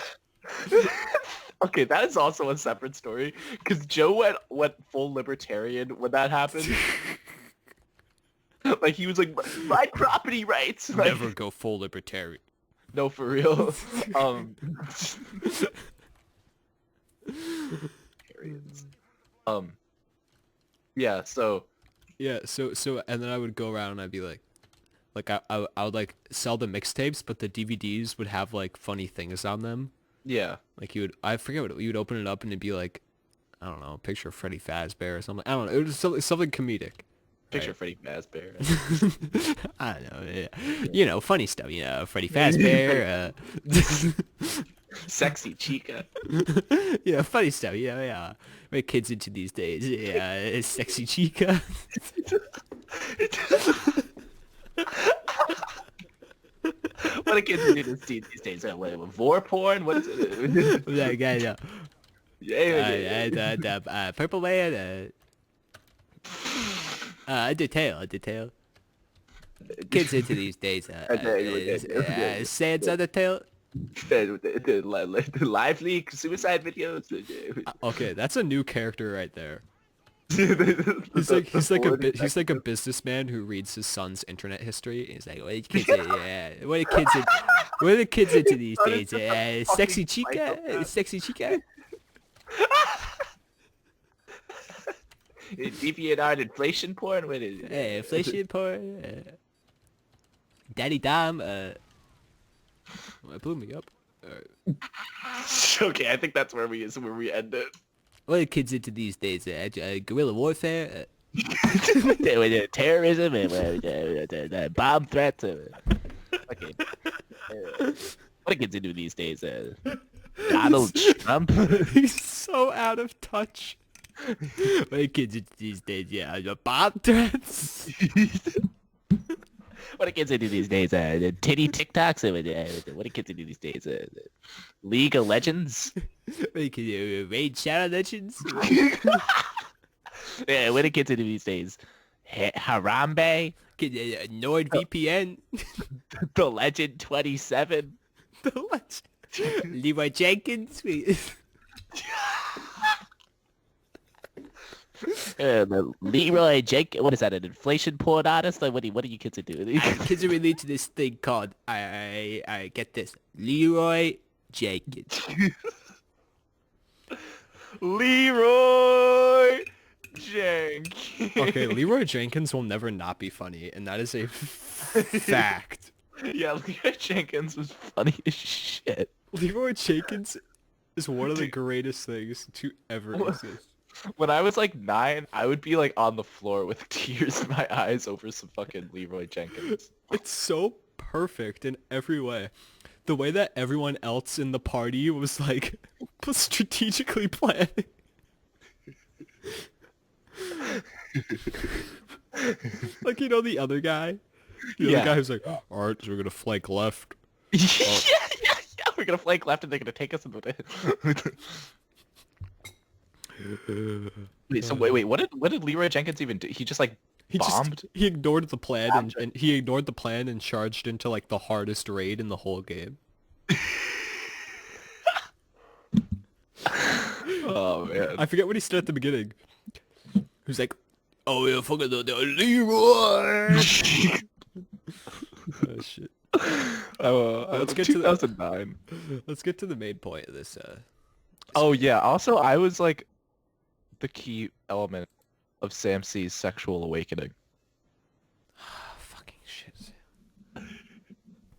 okay, that is also a separate story. Because Joe went full libertarian when that happened. Like, he was like, my property rights. Like, Never go full libertarian. no, for real. Libertarians. Yeah, so... Yeah, so and then I would go around and I'd be like I would like sell the mixtapes, but the DVDs would have like funny things on them. Yeah. Like I forget what you would open it up and it'd be like, I don't know, a picture of Freddy Fazbear or something. I don't know. It was something comedic. Picture Freddy Fazbear. I don't know. Yeah. You know, funny stuff. You know, Freddy Fazbear. Sexy chica. Yeah, funny stuff. You know, yeah. My kids into these days. Yeah, sexy chica. What are kids do these days? What, vor porn? What is it? That guy, yeah. Yeah. Purple Man. Detail. Kids into these days. Sands on the tail. The live leak suicide videos. Okay, that's a new character right there. He's He's like a businessman who reads his son's internet history. He's like, what are the kids into these days? Sexy chica. DeviantArt inflation porn. What is it? Inflation porn. Daddy Dom. It blew me up. Okay, I think that's where we end it. What are kids into these days? Guerrilla warfare? Terrorism and bomb threats. Okay. What are kids into these days? Donald Trump? He's so out of touch. What are kids into these days? Yeah, bomb threats. What are kids into these days? Titty TikToks? What are kids into these days? League of Legends? Raid Shadow Legends? Yeah, what are kids into these days? Harambe? NordVPN? The Legend 27? The Legend? Leroy Jenkins? Leroy Jenkins? What is that, an inflation porn artist? Like, what are you kids into? Kids are really into this thing called, I get this, Leroy Jenkins. Leroy Jenkins. Okay, Leroy Jenkins will never not be funny, and that is a fact. Yeah, Leroy Jenkins was funny as shit. Leroy Jenkins is one of the greatest things to ever exist. When I was like 9, I would be like on the floor with tears in my eyes over some fucking Leroy Jenkins. It's so perfect in every way. The way that everyone else in the party was like strategically planning. Like, you know, the other guy? The other guy who's like, alright, so we're gonna flank left. Yeah, we're gonna flank left and they're gonna take us in the... Wait, what did Leroy Jenkins even do? He just like bombed? He ignored the plan and he ignored the plan and charged into like the hardest raid in the whole game. Oh man. I forget what he said at the beginning. He was like, oh yeah, fucking Leroy! Oh shit. Let's get 2009. Let's get to the main point of this. Oh yeah, also I was like the key element of Sam C's sexual awakening. Fucking shit.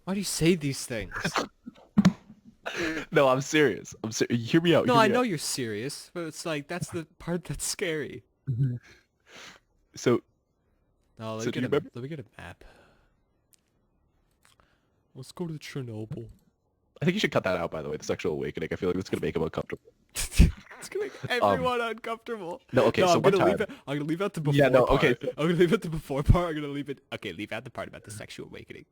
Why do you say these things? No, I'm serious. Hear me out. No, I know you're serious, but it's like, that's the part that's scary. So... No, let me get a map. Let's go to Chernobyl. I think you should cut that out, by the way, the sexual awakening. I feel like it's going to make him uncomfortable. It's gonna make... everyone uncomfortable. No, okay, No, so I'm one gonna leave time. it. I'm gonna leave out the before Yeah, no, part. okay. I'm gonna leave out the before part. I'm gonna leave it. Okay, leave out the part about the sexual awakening.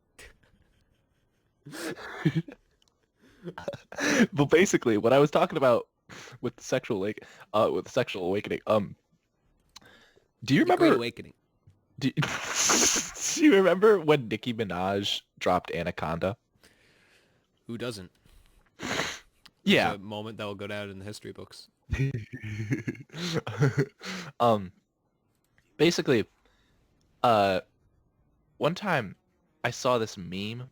But basically, what I was talking about with the sexual awakening, do you The Great remember? Awakening. Do, do you remember when Nicki Minaj dropped Anaconda? Who doesn't? It's Yeah. a moment that will go down in the history books. um, basically, uh, one time I saw this meme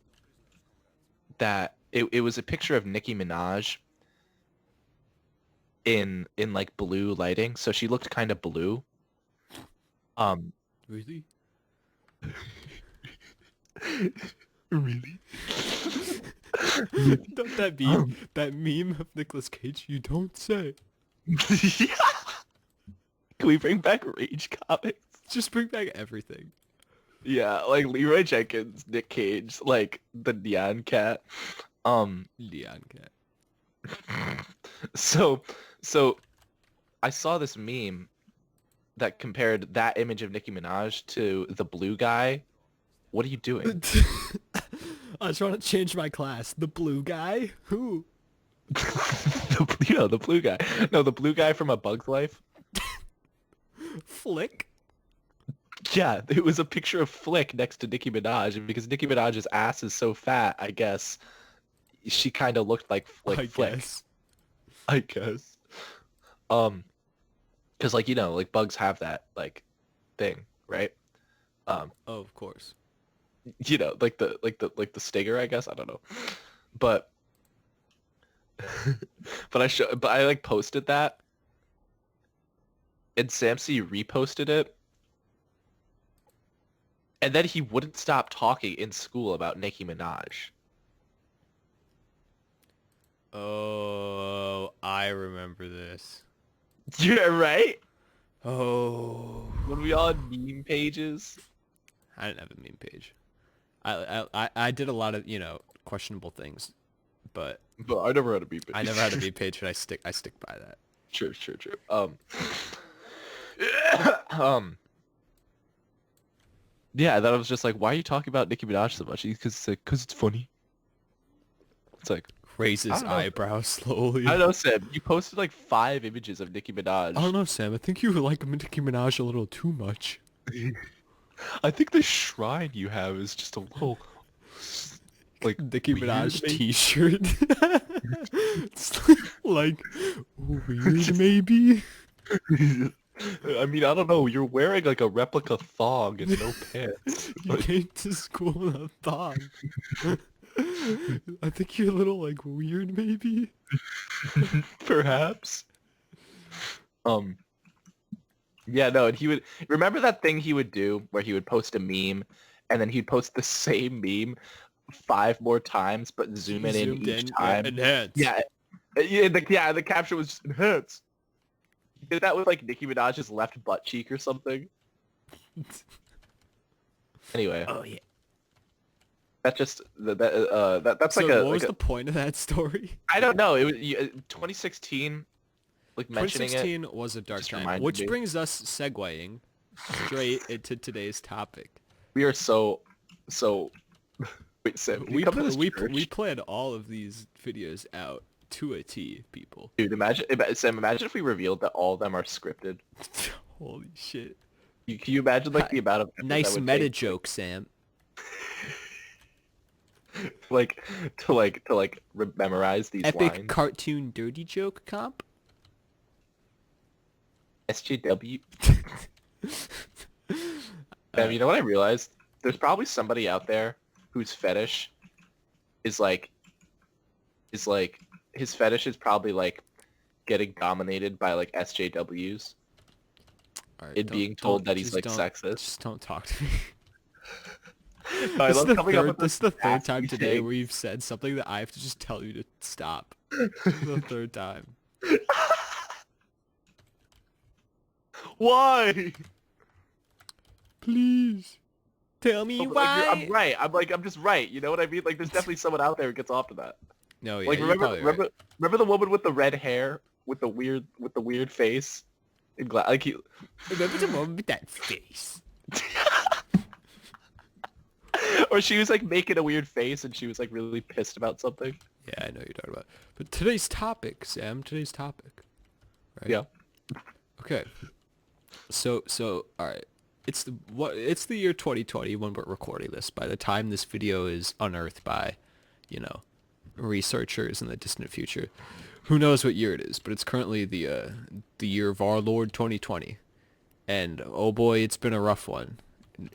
that it was a picture of Nicki Minaj in like blue lighting, so she looked kind of blue. Um, Really? really? Don't that meme of Nicolas Cage? You don't say. Yeah. Can we bring back Rage comics? Just bring back everything. Yeah, like Leroy Jenkins, Nick Cage, like the Neon Cat. Leon Cat. So, so I saw this meme that compared that image of Nicki Minaj to the blue guy. What are you doing? I was trying to change my class. The blue guy? Who? The blue guy. No, the blue guy from A Bug's Life. Flick? Yeah, it was a picture of Flick next to Nicki Minaj, and because Nicki Minaj's ass is so fat, I guess she kind of looked like I Flick. guess. I guess. Because like like bugs have that like thing, right? Oh, of course. Like the stinger, I guess. I don't know, but but I like posted that, and Samsey reposted it, and then he wouldn't stop talking in school about Nicki Minaj. Oh, I remember this. Yeah, right. Oh. When we all had meme pages. I didn't have a meme page. I did a lot of, questionable things, but But I never had a meme page. I never had a meme page, and I stick by that. True. Yeah, that I was just like, why are you talking about Nicki Minaj so much? Because it's funny. It's like, Raises I don't know. eyebrows slowly. I don't know, Sam. You posted like 5 images of Nicki Minaj. I don't know, Sam. I think you like Nicki Minaj a little too much. I think the shrine you have is just a little, like, Nicki weird, Minaj maybe? t-shirt. It's like weird, maybe. I mean, I don't know. You're wearing like a replica thong and no pants. You came to school in a thong. I think you're a little like weird, maybe. Perhaps. Yeah, no, and he would remember that thing he would do where he would post a meme and then he'd post the same meme 5 more times but zoom it in Zoomed each in, time. enhance. Yeah. The caption was just enhance. He did that with like Nicki Minaj's left butt cheek or something. Anyway, Oh yeah. that's just that's So like a what was like the point of that story? I don't know. It was 2016. Like mentioning 2016 was a dark just time, reminded which me. brings us segueing straight into today's topic. We are so wait, Sam, can you come to this church? We planned all of these videos out to a T, people. Dude, Sam, imagine if we revealed that all of them are scripted. Holy shit. Can you imagine like the amount of effort that Nice would meta take, joke, Sam. like to memorize these Epic lines? cartoon dirty joke comp? SJW. Sam, you know what I realized? There's probably somebody out there whose fetish is like his fetish is probably like getting dominated by like SJWs All and being told that he's like don't- sexist. Just don't talk to me. No, I This is love the coming up third, with this is the third time nasty today thing. where you've said something that I have to just tell you to stop. The third time. Why? Please. Tell me But, like, why. I'm right. I'm just right. You know what I mean? Like, there's definitely someone out there who gets off to that. No, yeah, Like, you're remember, probably right. remember the woman with the red hair with the weird face. And like he, Remember the moment with that face? or she was like making a weird face and she was like really pissed about something. Yeah, I know what you're talking about. But today's topic, Sam. Today's topic. Right? Yeah. Okay. So all right. It's the year 2020 when we're recording this. By the time this video is unearthed by, researchers in the distant future, who knows what year it is? But it's currently the year of our Lord 2020, and oh boy, it's been a rough one.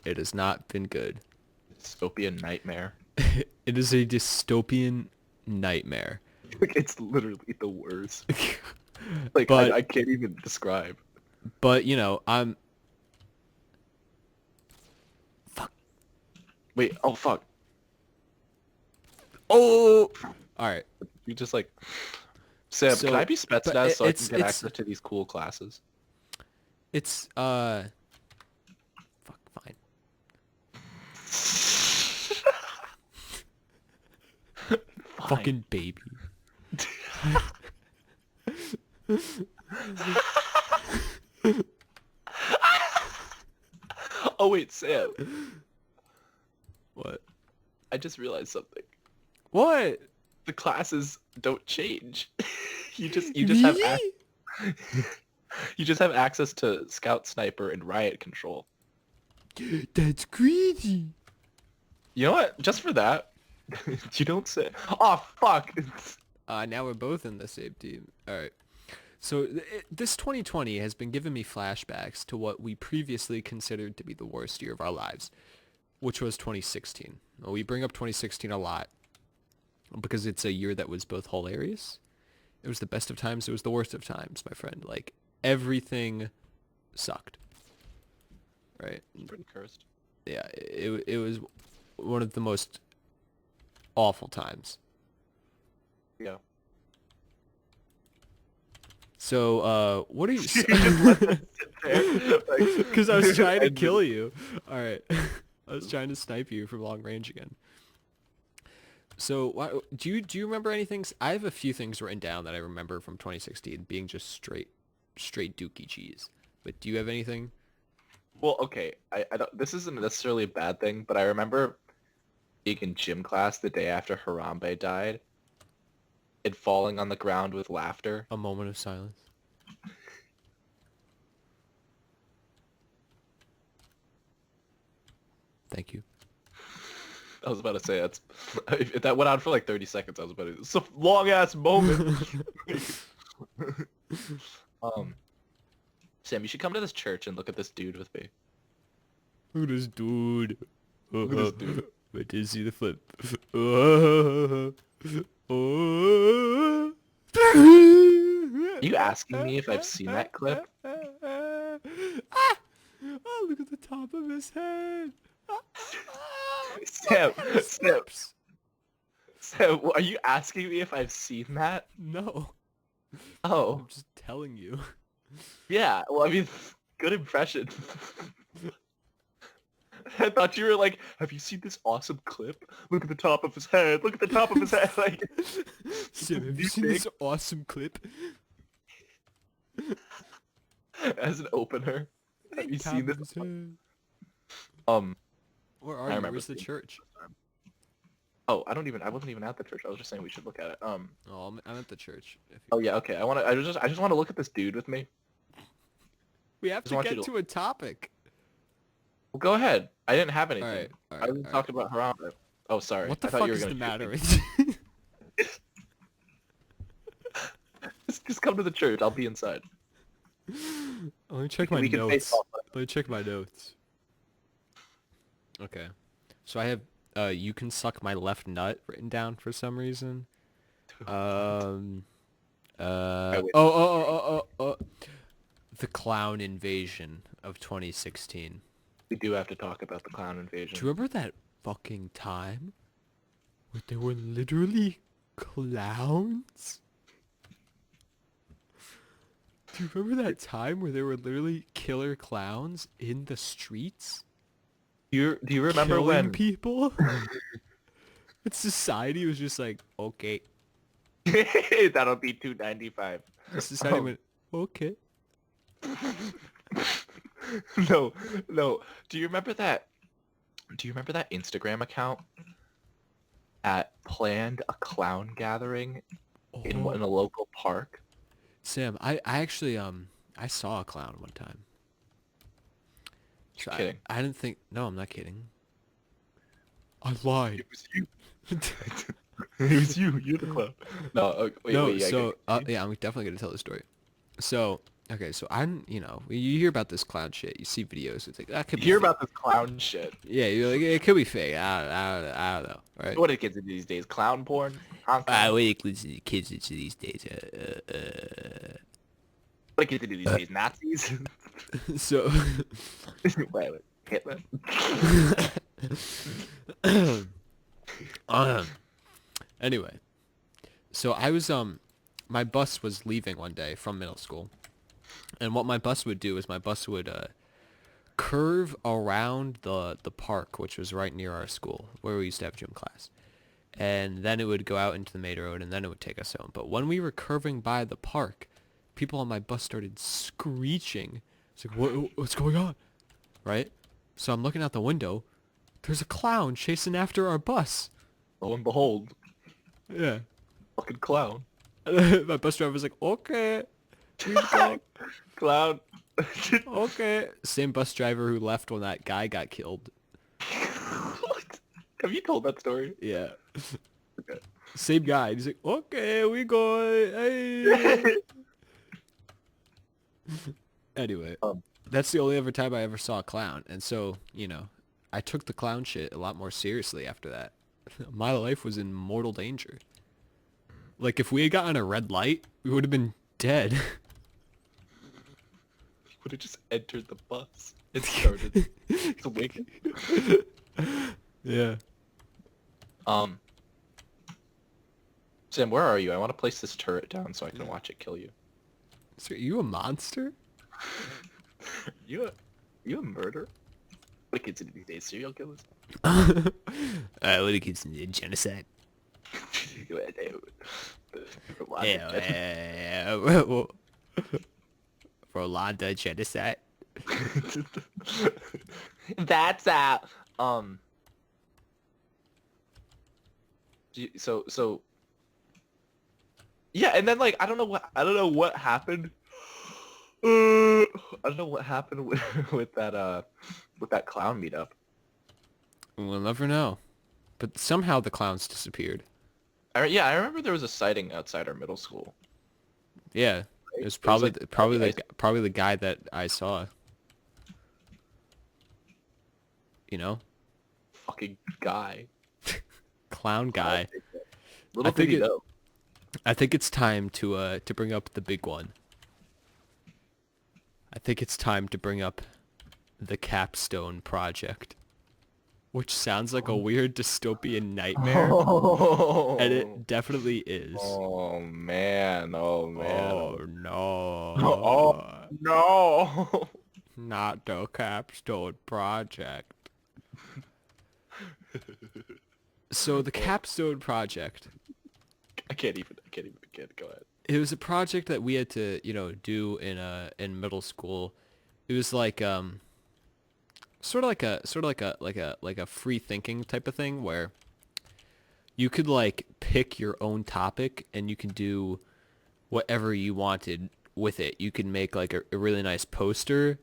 It has not been good. Dystopian nightmare. It is a dystopian nightmare. Like it's literally the worst. Like But I can't even describe. but I'm Wait, oh fuck. oh all right. You just like Sam, So, can I be but Spetsnaz so I it's can get access to these cool classes? it's fuck fine. Fine. Fucking baby. Oh wait, Sam. What? I just realized something. What? The classes don't change. You just have you just have access to Scout Sniper and Riot Control. That's crazy. You know what? Just for that, you don't say. Oh fuck! Now we're both in the same team. All right. So this 2020 has been giving me flashbacks to what we previously considered to be the worst year of our lives, which was 2016. Well, we bring up 2016 a lot because it's a year that was both hilarious. It was the best of times. It was the worst of times, my friend. Like, everything sucked. Right? Pretty cursed. Yeah, it was one of the most awful times. Yeah. So, what are you... You just let that sit there. Like, Because I was trying to and kill you. All right. I was trying to snipe you from long range again. So, do you remember anything? I have a few things written down that I remember from 2016 being just straight dookie cheese. But do you have anything? Well, okay. I don't. This isn't necessarily a bad thing, but I remember being in gym class the day after Harambe died, and falling on the ground with laughter. A moment of silence. Thank you. I was about to say that's if that went on for like 30 seconds. I was about to. It's a long ass moment. Sam, you should come to this church and look at this dude with me. Look at this dude. Look at this dude. Wait till you see the flip. Are Are you asking me if I've seen that clip? Oh, look at the top of his head. Sam, Sam, Snips. Sam, are you asking me if I've seen that? No, Oh, I'm just telling you. yeah. Well, I mean, good impression. I thought you were like, have you seen this awesome clip? Look at the top of his head. Look at the top of his head. Like, Sam, have you you seen think- this awesome clip? as an opener. Have you Top seen of this? his head. I Where are you? remember Where's the seeing church? Oh, I wasn't even at the church. I was just saying we should look at it. Oh, I'm at the church. If you... Oh yeah, okay. I just want to look at this dude with me. We have Just to want get you to a topic. Well, go ahead. I didn't have anything. Alright, I was talking about Harambe. Oh, sorry. What the I thought fuck you were is the gonna matter shoot me. with you? Just come to the church. I'll be inside. Let me check my We can face notes. off. Let me check my notes. Okay. So I have you can suck my left nut written down for some reason. wait. The clown invasion of 2016. We do have to talk about the clown invasion. Do you remember that fucking time where there were literally clowns? Do you remember that time where there were literally killer clowns in the streets? Do you remember killing when people? And society was just like, okay. That'll be $2.95. This is how you went, okay. No, no. Do you remember that? Do you remember that Instagram account at planned a clown gathering in a local park? Sam, I actually I saw a clown one time. You're So kidding. I didn't think. No, I'm not kidding. I lied. It was you. It was you. You're the clown. No, wait, No, wait. Yeah, so yeah, I'm definitely gonna tell the story. So okay, so I'm you hear about this clown shit. You see videos. It's like that could you be hear fake. about this clown shit. Yeah, you're like it could be fake. I don't know. Right? What are kids into these days? Clown porn? Huh? What do kids into these days? What are kids into these days? Nazis? So Wait, Hitler? anyway, so I was my bus was leaving one day from middle school, and what my bus would do is my bus would curve around the park, which was right near our school where we used to have gym class, and then it would go out into the main road, and then it would take us home. But when we were curving by the park, people on my bus started screeching. It's like, what's going on? Right? So I'm looking out the window. There's a clown chasing after our bus. Lo and behold, Yeah. fucking clown. My bus driver was like, okay. He's back. Clown. Okay. Same bus driver who left when that guy got killed. What? Have you told that story? Yeah. Okay. Same guy. He's like, okay, we go. Hey. Anyway, that's the only ever time I ever saw a clown. And so, I took the clown shit a lot more seriously after that. My life was in mortal danger. Like, if we had gotten a red light, we would have been dead. Would have just entered the bus and started swinging. Yeah. Sam, where are you? I want to place this turret down so I can watch it kill you. So, are you a monster? You a murderer? What are kids into these days? Serial killers? What are kids in genocide? Yeah, Rolanda genocide. That's out. So. Yeah, and then like I don't know what happened. I don't know what happened with that clown meetup. We'll never know. But somehow the clowns disappeared. I remember there was a sighting outside our middle school. Yeah, it was like- probably the guy that I saw. Fucking guy. Clown guy. Little I think did he know. I think it's time to bring up the big one. I think it's time to bring up the Capstone Project, which sounds like a weird dystopian nightmare, and it definitely is. Oh man. Oh no. Oh no. Not the Capstone Project. So the Capstone Project, I can't even begin. Go ahead. it was a project that we had to, do in middle school. It was like sort of like a free thinking type of thing where you could like pick your own topic and you can do whatever you wanted with it. You could make like a really nice poster.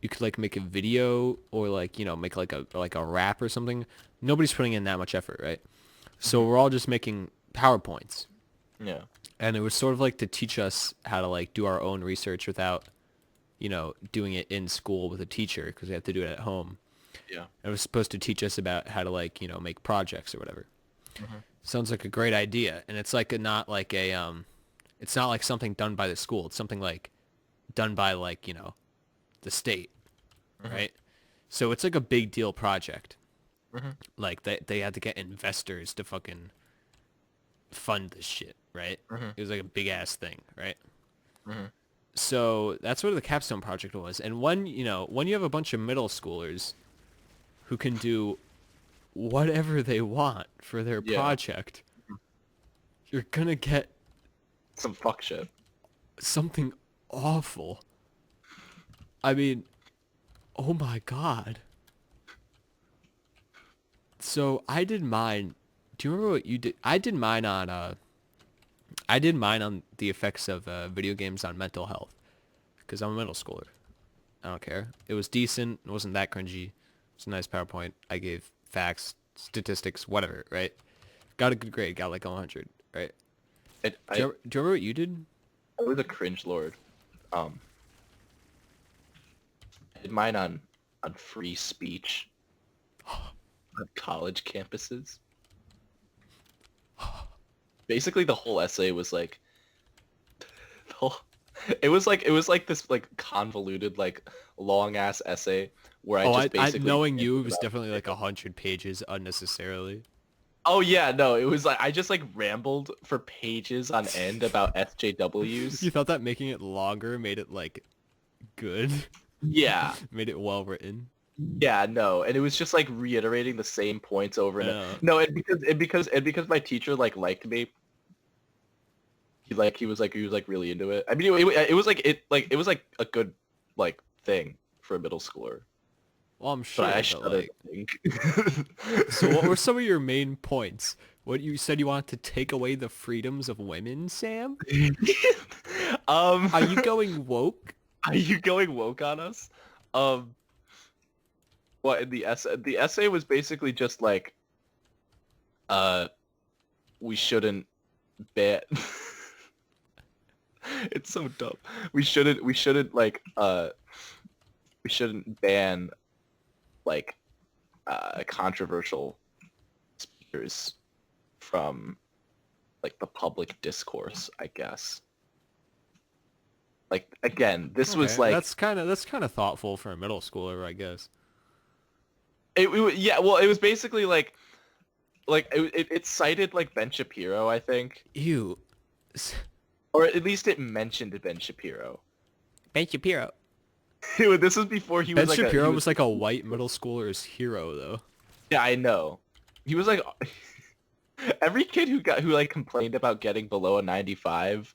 You could like make a video or like, make like a rap or something. Nobody's putting in that much effort, right? So we're all just making PowerPoints. Yeah. And it was sort of like to teach us how to like do our own research without, doing it in school with a teacher because we have to do it at home. Yeah. It was supposed to teach us about how to like, make projects or whatever. Sounds like a great idea. And it's like it's not like something done by the school. It's something like done by like, the state, right? So it's like a big deal project. Like they had to get investors to fucking fund this shit, right? It was like a big ass thing, right? So that's what the Capstone Project was. And when you have a bunch of middle schoolers who can do whatever they want for their project, you're gonna get Some fuck shit. Something awful. I mean, oh my god. So I did mine. Do you remember what you did? I did mine on the effects of video games on mental health because I'm a middle schooler. I don't care. It was decent. It wasn't that cringy. It's a nice PowerPoint. I gave facts, statistics, whatever, right? Got a good grade. Got like 100, right? Do you remember what you did? I was a cringe lord. I did mine on free speech on college campuses. Basically, the whole essay was like, it was like this like convoluted like long ass essay where I Oh, just basically knowing you, it was about- definitely like 100 pages unnecessarily. Oh yeah, no, it was like I just like rambled for pages on end about SJWs. You thought that making it longer made it like good, Yeah, made it well written. yeah, no, and it was just like reiterating the same points over and Yeah. no, and because my teacher like liked me. He was like really into it. I mean, it was like a good like thing for a middle schooler. Well, I'm sure, But I but shudder like, to think. so what were some of your main points? What you said you wanted to take away the freedoms of women, Sam? Are you going woke? Are you going woke on us? What in the essay? The essay was basically just like, we shouldn't ban. It's so dumb. We shouldn't ban like controversial speakers from like the public discourse, I guess. Like again, this was Okay, like that's kind of thoughtful for a middle schooler, I guess. yeah, well, it was basically like it cited like Ben Shapiro, I think, Ew. or at least it mentioned Ben Shapiro. Ben Shapiro. This was before he Ben was like Shapiro was like a white middle schooler's hero, though. yeah, I know. He was like every kid who like complained about getting below a 95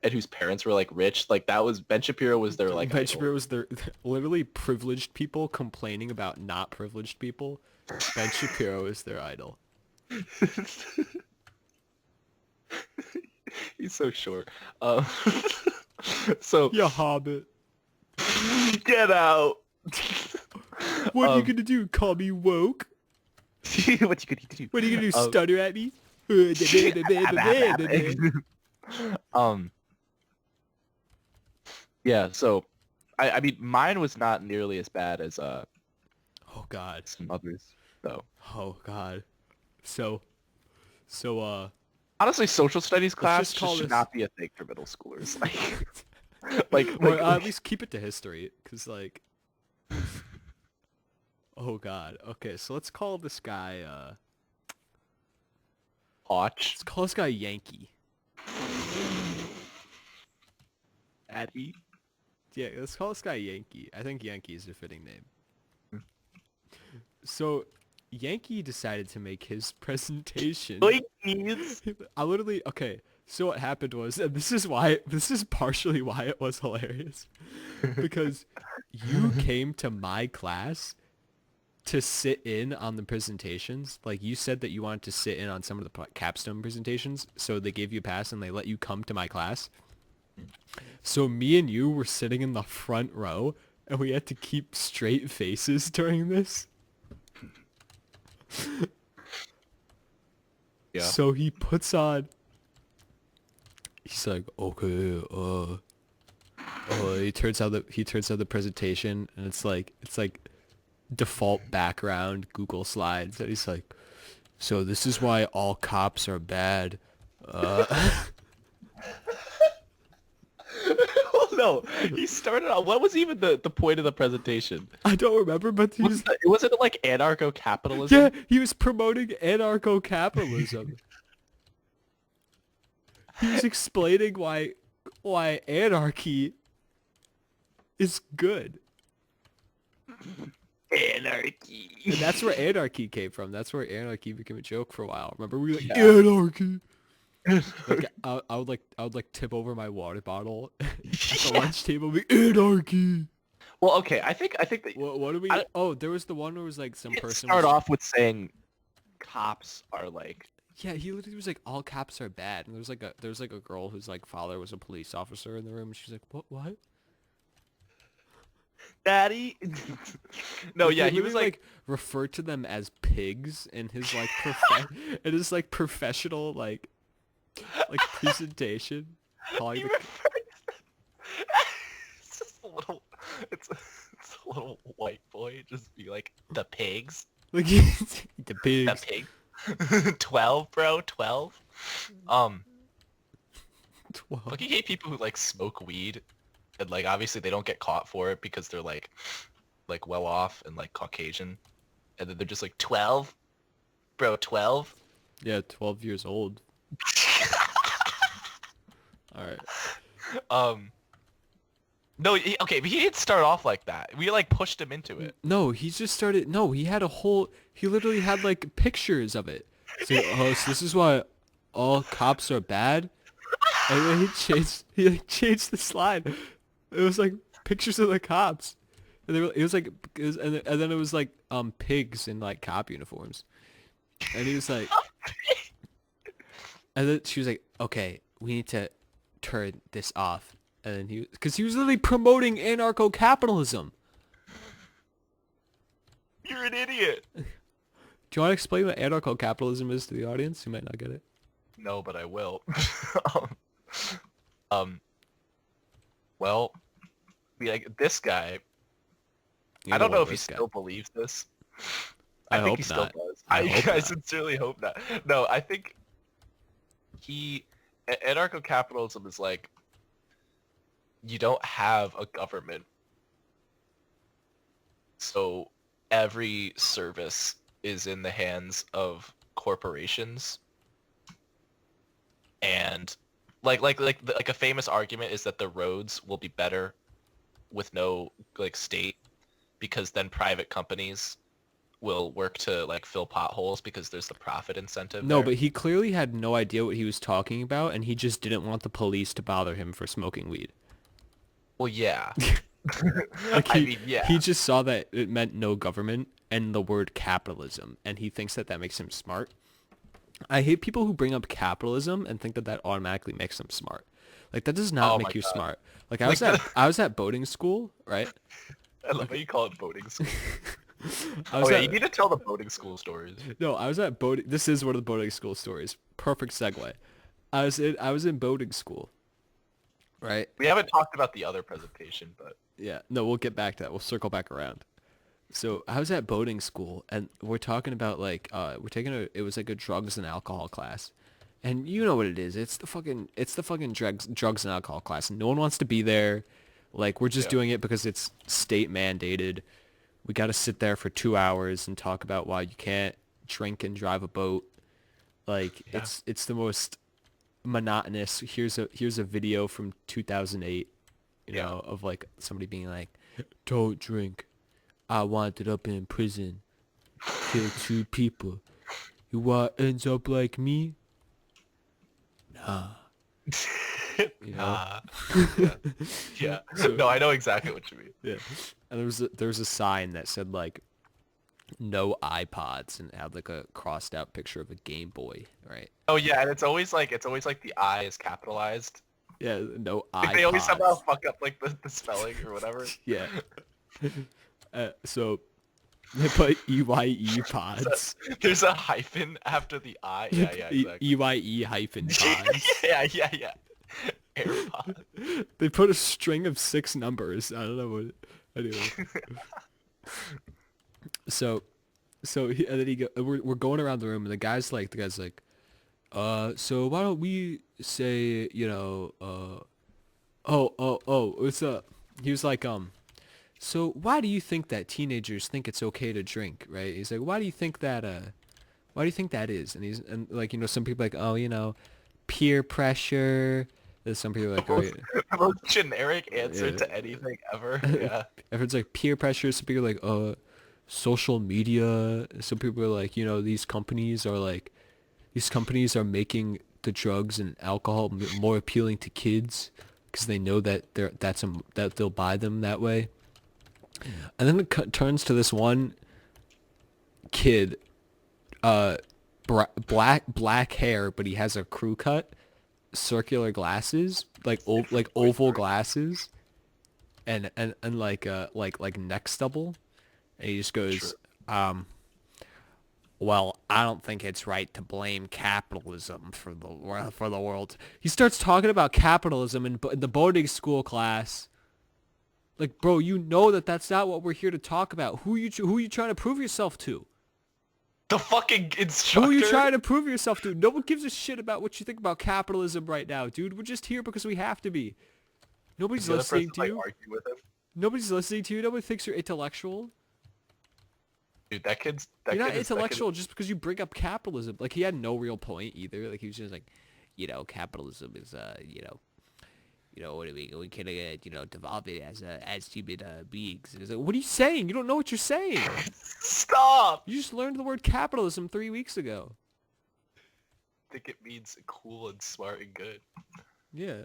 and whose parents were like rich, like that was Ben Shapiro was their like Ben idol. Shapiro was their literally privileged people complaining about not privileged people. Ben Shapiro is their idol. He's so short. So You hobbit. get out. What are you gonna do? Call me woke? What you gonna do? What are you gonna do? Stutter at me? Yeah, so I mean mine was not nearly as bad as Oh god. some others though. Oh god. So Honestly, social studies class just call should this- not be a thing for middle schoolers. Like or at least keep it to history, cause like, oh god. Okay, so let's call this guy. Hotch, Let's call this guy Yankee. Addy. Yeah, let's call this guy Yankee. I think Yankee is a fitting name. So, Yankee decided to make his presentation. I literally, okay, so what happened was, and this is partially why it was hilarious, because you came to my class to sit in on the presentations. Like, you said that you wanted to sit in on some of the capstone presentations, so they gave you a pass and they let you come to my class. So me and you were sitting in the front row, and we had to keep straight faces during this. Yeah. So he puts on. He's like, okay, he turns out the presentation, and it's like default background Google Slides, and he's like, so this is why all cops are bad. Well, no, he started out. What was even the point of the presentation? I don't remember, but he was, Was it like anarcho-capitalism? yeah, he was promoting anarcho-capitalism. He was explaining why anarchy is good. Anarchy. And that's where anarchy came from. That's where anarchy became a joke for a while. Remember, we were like, Yeah. anarchy. Like I would like tip over my water bottle at the lunch table and be anarchy. Well, okay. I think that What do we? I Oh, there was the one where it was like some it person start was. off with saying cops are like, Yeah, he literally was like, all cops are bad, and there was like a girl whose like father was a police officer in the room, and she's like, what? daddy. No, Like he yeah, he was literally like, like referred to them as pigs in his like in his like professional like presentation, calling he the referred. It's just a little. It's a little white boy just be like the pigs, like the the pigs. pig. 12, bro, 12. Um, 12. fucking hate people who like smoke weed, and like obviously they don't get caught for it because they're like well off and like Caucasian, and then they're just like 12, bro, 12. Yeah, 12 years old. All right. Um, no, okay, but he didn't start off like that. We like pushed him into it. No, he just started. No, he had a whole. He literally had like pictures of it. So, so this is why all cops are bad. And then he changed. He like changed the slide. It was like pictures of the cops. And it was like, and then it was like pigs in like cop uniforms. And he was like, and then she was like, okay, we need to turn this off. And then because he was literally promoting anarcho-capitalism. You're an idiot. Do you want to explain what anarcho-capitalism is to the audience who might not get it? No, but I will. um, um, well, like this guy. You I don't what know if he this guy- still believes this. I think hope he still not. does. I hope I not. sincerely hope not. No, I think anarcho-capitalism is like you don't have a government, so every service is in the hands of corporations, and like a famous argument is that the roads will be better with no like state, because then private companies will work to like fill potholes because there's the profit incentive No, there. but he clearly had no idea what he was talking about, and he just didn't want the police to bother him for smoking weed. Well, yeah. Like I mean, yeah. he just saw that it meant no government and the word capitalism, and he thinks that that makes him smart. I hate people who bring up capitalism and think that that automatically makes them smart. Like that does not Oh make my you God. smart. Like Like I was at boating school, right? I love how you call it boating school. I was Oh yeah, at you need to tell the boating school stories. no, I was at boating. This is one of the boating school stories. Perfect segue. I was in boating school, right? We haven't talked about the other presentation, but Yeah. No, we'll get back to that. We'll circle back around. So I was at boating school, and we're talking about like we're taking it was like a drugs and alcohol class, and you know what it is. It's the fucking drugs and alcohol class. No one wants to be there. Like we're just yeah. doing it because it's state mandated. We got to sit there for 2 hours and talk about why you can't drink and drive a boat. Like Yeah. it's the most monotonous. Here's a video from 2008, you Yeah. know, of like somebody being like, "Don't drink. I wound up in prison. Killed 2 people. You want ends up like me? Nah." You know? Yeah. Yeah. So- No, I know exactly what you mean. Yeah. And there was a sign that said like no iPods and it had like a crossed out picture of a Game Boy, right? Oh yeah, and it's always like the I is capitalized. Yeah, no Like, they always somehow iPods. fuck up like the spelling or whatever. Yeah. So they put EYE pods. There's a hyphen after the I. Yeah, yeah, exactly. EYE hyphen pods. yeah. AirPod. They put a string of 6 numbers. I don't know what. Anyway. So and then we're going around the room, and the guy's like, so why don't we say, you know, what's up? He was like, so why do you think that teenagers think it's okay to drink, right? He's like, why do you think that is? And like, you know, some people are like, oh, you know, peer pressure. There's some people are like, oh, yeah. The most generic answer Yeah. to anything ever. Yeah. Everyone's like peer pressure. Some people are like, social media. Some people are like, you know, these companies are making the drugs and alcohol more appealing to kids because they know that that they'll buy them that way. And then it turns to this one kid, black hair, but he has a crew cut, circular glasses, like oval glasses, and like neck stubble, and he just goes, Sure. well, I don't think it's right to blame capitalism for the world. He starts talking about capitalism in the boarding school class. Like, bro, you know that's not what we're here to talk about. Who you trying to prove yourself to? The fucking Who instructor. are you trying to prove yourself to? No one gives a shit about what you think about capitalism right now, dude. We're just here because we have to be. Nobody's The other listening person, to you. argue with him. Nobody's listening to you. Nobody thinks you're intellectual. Dude, that kid's. You're not intellectual just because you bring up capitalism. Like, he had no real point either. Like, he was just like, capitalism is, what do we can, develop it as human beings. And it's like, what are you saying? You don't know what you're saying. Stop! You just learned the word capitalism 3 weeks ago. I think it means cool and smart and good. Yeah.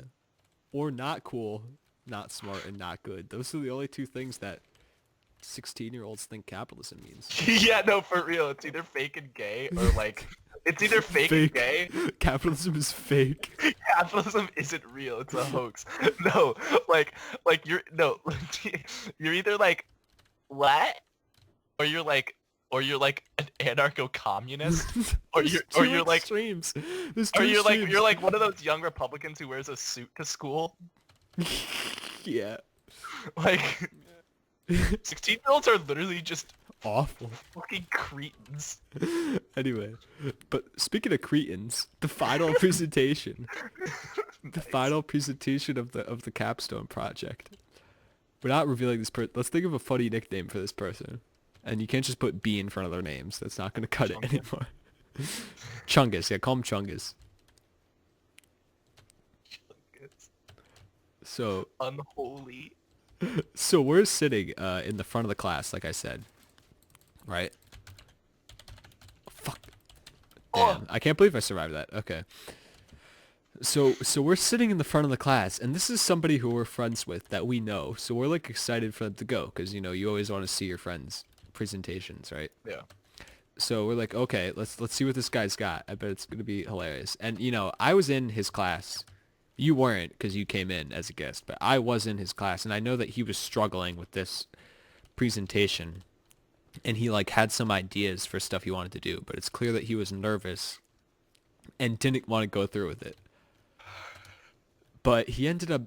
Or not cool, not smart, and not good. Those are the only two things that 16-year-olds think capitalism means. Yeah, no, for real. It's either fake and gay or like... It's either fake and gay. Capitalism is fake. Capitalism isn't real. It's a hoax. No, you're... No, you're either like... What? Or you're like an anarcho-communist, or you're like extremes. or you're like one of those young Republicans who wears a suit to school. Yeah. Like 16-year-olds are literally just awful. fucking cretins. Anyway, but speaking of cretins, the final presentation, the final presentation of the capstone project. We're not revealing this person. Let's think of a funny nickname for this person. And you can't just put B in front of their names. That's not going to cut it anymore. Chungus. Yeah, call him Chungus. So Unholy. So we're sitting in the front of the class, like I said. Right? Fuck. Damn. I can't believe I survived that. Okay. So we're sitting in the front of the class, and this is somebody who we're friends with that we know. So we're like excited for them to go because you always want to see your friends' presentations, right? Yeah. So we're like, okay, let's see what this guy's got. I bet it's gonna be hilarious. And I was in his class. You weren't because you came in as a guest, but I was in his class, and I know that he was struggling with this presentation, and he like had some ideas for stuff he wanted to do, but it's clear that he was nervous and didn't want to go through with it. But he ended up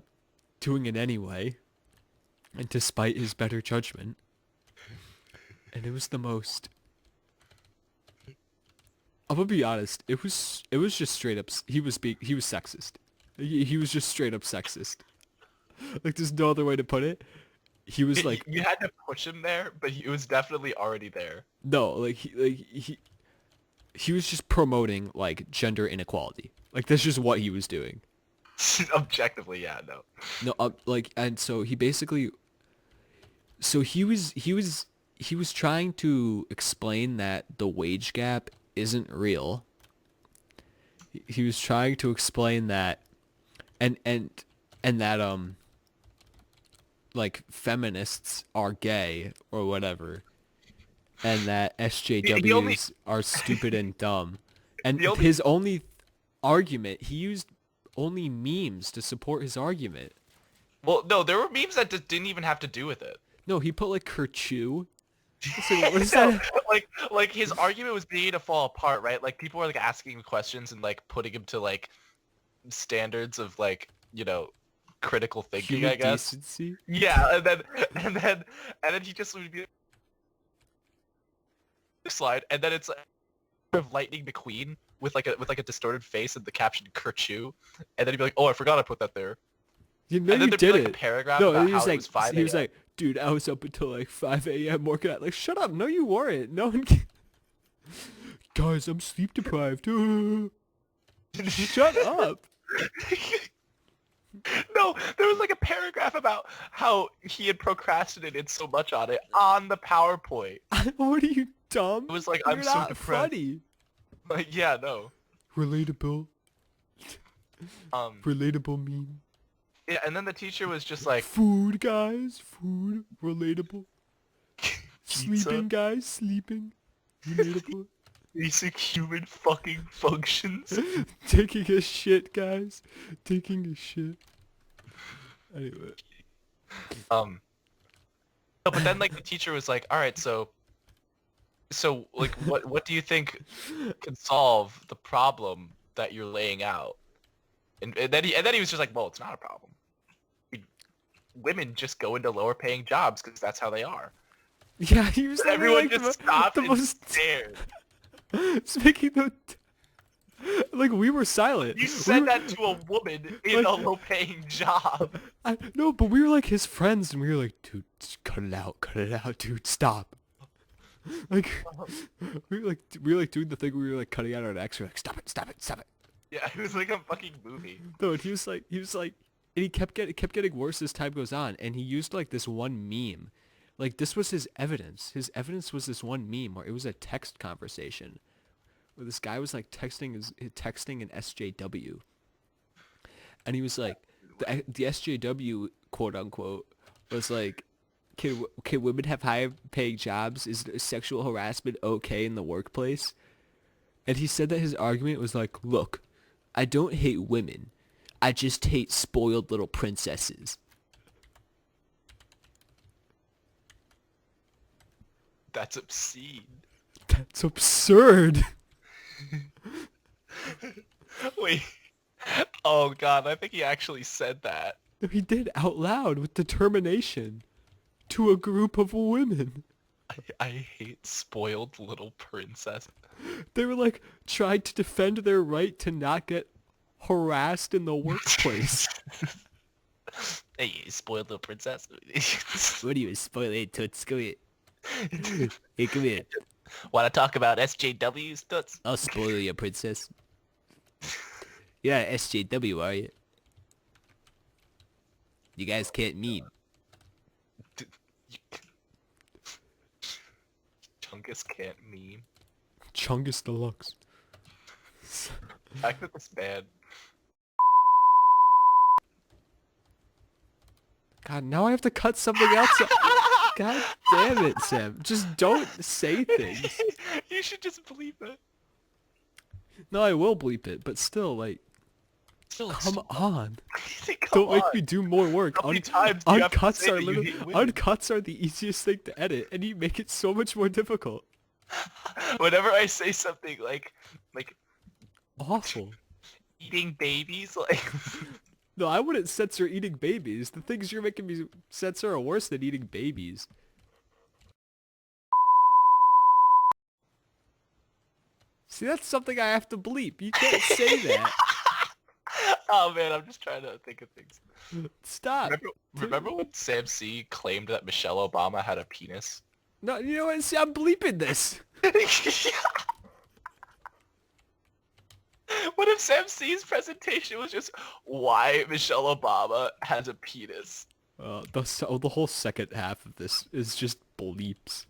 doing it anyway, and despite his better judgment, and it was the most. I'm gonna be honest. It was just straight up. He was sexist. He was just straight up sexist. Like, there's no other way to put it. He was like, you had to push him there, but he was definitely already there. no, like he was just promoting like gender inequality. Like, that's just what he was doing. Objectively, yeah, no. No, and so he basically, so he was trying to explain that the wage gap isn't real. He was trying to explain that, and that like feminists are gay or whatever, and that SJWs are stupid and dumb, and his only argument, he used only memes to support his argument. Well, no, there were memes that just didn't even have to do with it. No, he put like kerchew. What is No, that? like his argument was beginning to fall apart, right? Like people were like asking him questions and like putting him to like standards of like, critical thinking, Human I guess. decency? Yeah, and then he just would be slide, and then it's like of Lightning McQueen with like a distorted face and the caption "Kerchew," and then he'd be like, "Oh, I forgot I put that there." You know, And then you there'd be did like a it. paragraph No, about he how was it like, was 5 he was a.m. like, dude, I was up until like 5 a.m. working out. Like, shut up. No, you weren't. No one can. Guys, I'm sleep deprived. Shut up. No, there was like a paragraph about how he had procrastinated so much on it on the PowerPoint. What are you, dumb? It was like, You're I'm so not depressed. funny. Like, yeah, no. Relatable. Relatable meme. Yeah, and then the teacher was just like, Food, guys. Food. Relatable. pizza, Sleeping, guys. Sleeping. Relatable. basic human fucking functions. Taking a shit, guys. Taking a shit. Anyway. No, but then like the teacher was like, all right, so like what do you think can solve the problem that you're laying out? And then he was just like, well, it's not a problem. Women just go into lower paying jobs because that's how they are. Yeah, he was Everyone like just stopped the and most stared. speaking the like we were silent. You We said were- that to a woman in a Like- low paying job. no, but we were like his friends, and we were like, dude, just cut it out, dude, stop. Like we were like doing the thing where we were like cutting out our necks. We were like, stop it. Yeah, it was like a fucking movie. No, and he was like, and he kept getting worse as time goes on, and he used like this one meme, like this was his evidence. His evidence was this one meme where it was a text conversation, where this guy was like texting an SJW, and he was like, the SJW quote unquote was like, can women have higher paying jobs? Is sexual harassment okay in the workplace? And he said that his argument was like, look, I don't hate women. I just hate spoiled little princesses. That's obscene. That's absurd. Wait. Oh god, I think he actually said that. He did out loud with determination to a group of women. I hate spoiled little princess. They were like trying to defend their right to not get harassed in the workplace. Hey, you spoiled little princess. What are you, spoiling toots? Come here. Hey, come here. Want to talk about SJWs, Toots? I'll spoil you, princess. You're not an SJW, are you? You guys can't meme. Chungus can't meme. Chungus Deluxe. Back to this band. God, now I have to cut something else. God damn it, Sam. Just don't say things. You should just believe it. No, I will bleep it, but still, like, Still, come on. Come Don't make on. me do more work. How many times do you have to Uncuts say are that you literally hate women? uncuts are the easiest thing to edit, and you make it so much more difficult. Whenever I say something like Awful. eating babies, like No, I wouldn't censor eating babies. The things you're making me censor are worse than eating babies. See, that's something I have to bleep. You can't say that. oh man, I'm just trying to think of things. Stop. Remember when Sam C claimed that Michelle Obama had a penis? No, you know what? See, I'm bleeping this. What if Sam C's presentation was just why Michelle Obama has a penis? The whole second half of this is just bleeps.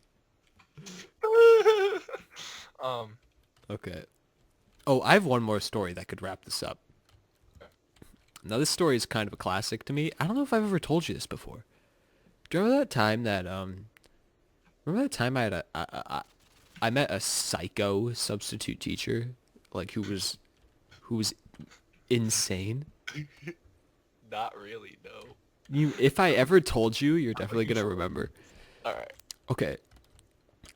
Okay. Oh, I have one more story that could wrap this up. Now, this story is kind of a classic to me. I don't know if I've ever told you this before. Do you remember that time that remember that time I had I met a psycho substitute teacher, like who was insane? Not really, no. If I ever told you, you're definitely gonna remember. All right. Okay.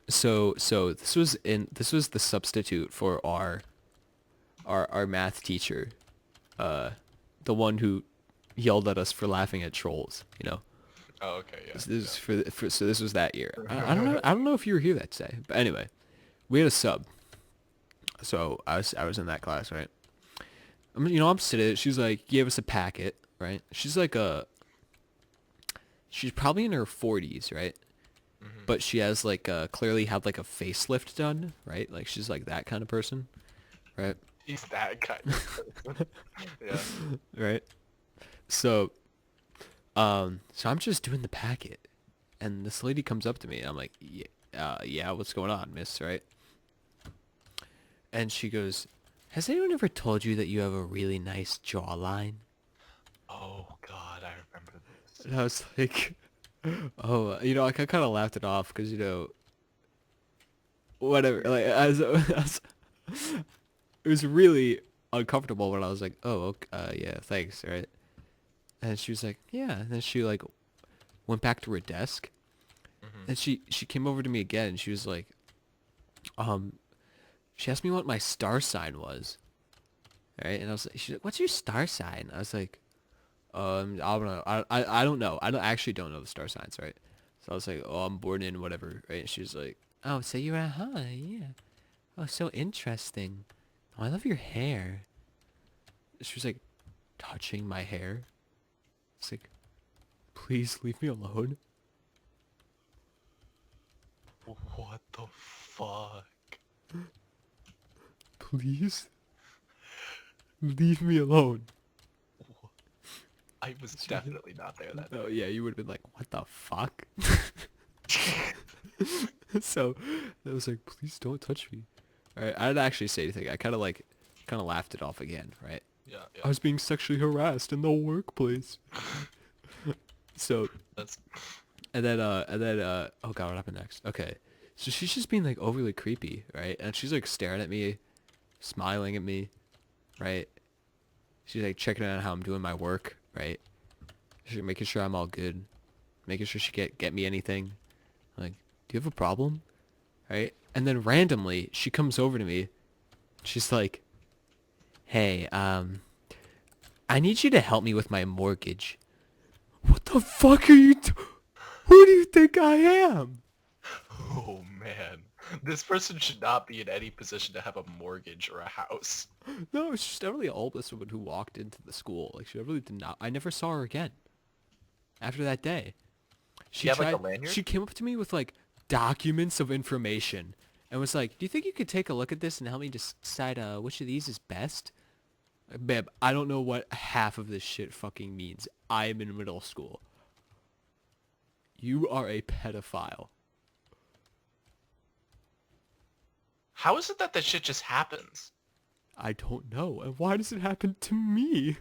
So this was the substitute for our math teacher, the one who yelled at us for laughing at trolls, you know. Oh, okay, yeah. So this was that year. I don't know if you were here that day, but anyway, we had a sub. So I was in that class, right? I'm sitting. She's like, gave us a packet, right? She's probably in her 40s, right? Mm-hmm. But she has like clearly had like a facelift done, right? Like she's like that kind of person, right? He's that kind of person. Yeah. Right. So I'm just doing the packet, and this lady comes up to me, and I'm like, yeah, what's going on, miss, right? And she goes, Has anyone ever told you that you have a really nice jawline? Oh God, I remember this. And I was like, oh, like I kind of laughed it off because, whatever. Like, it was really uncomfortable when I was like, oh, okay, yeah, thanks, right? And she was like, yeah. And then she like went back to her desk, Hmm. and she came over to me again, and she was like, um, she asked me what my star sign was, right? And I was like, she's like, what's your star sign? I was like, I don't know. I don't know. I actually don't know the star signs, right? So I was like, oh, I'm born in whatever, right? And she was like, oh, so you're yeah. Oh, so interesting. Oh, I love your hair. She was like touching my hair. It's like, please leave me alone. What the fuck? Please leave me alone. I was definitely not there that Oh day. yeah, you would have been like, what the fuck? So I was like, please don't touch me. All right, I didn't actually say anything. I kind of laughed it off again, right? Yeah, I yeah. was being sexually harassed in the workplace. So, That's oh god, what happened next? Okay. So she's just being like overly creepy, right? And she's like staring at me, smiling at me, right? She's like checking out how I'm doing my work, right? She's making sure I'm all good, making sure she get me anything. Like, do you have a problem? Right? And then randomly she comes over to me. She's like, "Hey, I need you to help me with my mortgage." What the fuck are you? Who do you think I am? oh man. This person should not be in any position to have a mortgage or a house. No, it's just definitely an oldest woman who walked into the school. Like she really did not. I never saw her again after that day. Do you have like a lanyard? She came up to me with like documents of information and was like, "Do you think you could take a look at this and help me decide which of these is best?" Babe, I don't know what half of this shit fucking means. I am in middle school. You are a pedophile. How is it that shit just happens? I don't know. And why does it happen to me?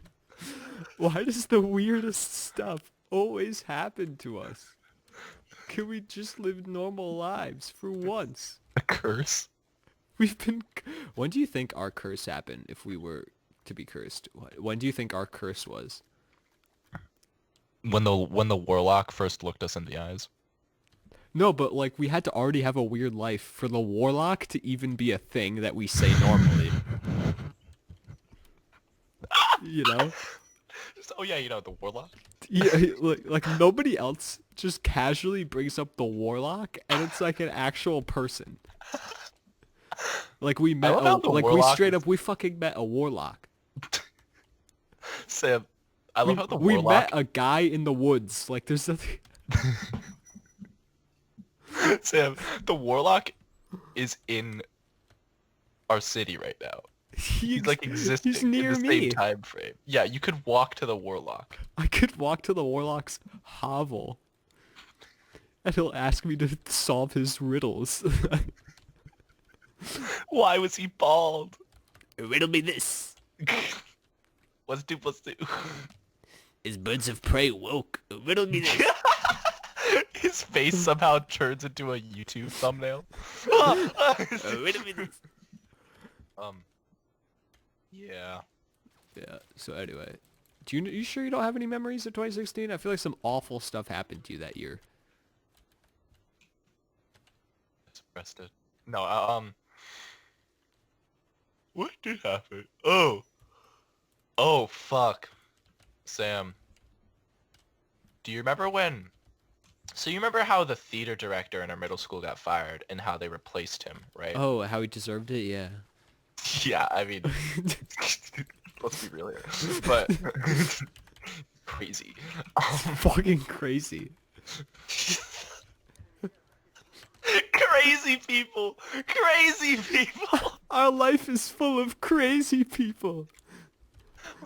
Why does the weirdest stuff always happen to us? Can we just live normal lives for once? A curse? We've been... When do you think our curse happened if we were to be cursed? When do you think our curse was? When the warlock first looked us in the eyes. No, but like we had to already have a weird life for the warlock to even be a thing that we say normally. You know? Oh yeah, the warlock. Yeah, like nobody else just casually brings up the warlock and it's like an actual person. Like we met love how the like we warlock straight is- up we fucking met a warlock. Sam, I love how the We met warlock. a guy in the woods. Like there's nothing. Sam, the warlock is in our city right now. He's like existing He's near in the me. same time frame. Yeah, you could walk to the warlock. I could walk to the warlock's hovel, and he'll ask me to solve his riddles. Why was he bald? Riddle me this: What's 2 + 2? is birds of prey woke? Riddle me this. His face somehow turns into a YouTube thumbnail. Riddle me this. Yeah. Yeah. So anyway, you sure you don't have any memories of 2016? I feel like some awful stuff happened to you that year. Suppressed it. No, what did happen? Oh, fuck. Sam. Do you remember when... So you remember how the theater director in our middle school got fired and how they replaced him, right? Oh, how he deserved it? Yeah. Yeah, I mean... let's be real here. But... crazy. Fucking crazy. Crazy people! Crazy people! Our life is full of crazy people.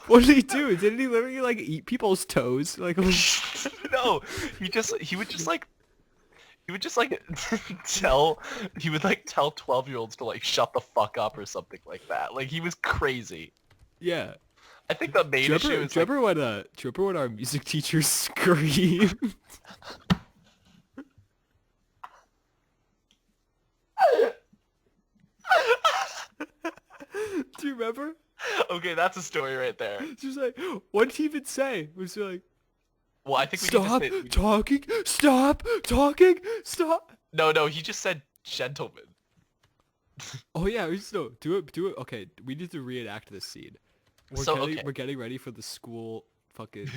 What did he do? Didn't he literally like eat people's toes? Like, No, he would just like he would just like tell he would like tell 12-year-olds to like shut the fuck up or something like that. Like he was crazy. Yeah. I think the main issue is Do you remember when our music teacher screamed? Do you remember? okay, that's a story right there. She was like, what did he even say? It was like, Well, I think stop we just talking, stop talking, stop. no, he just said gentleman. Oh yeah, no, do it. Okay, we need to reenact this scene. We're getting ready for the school fucking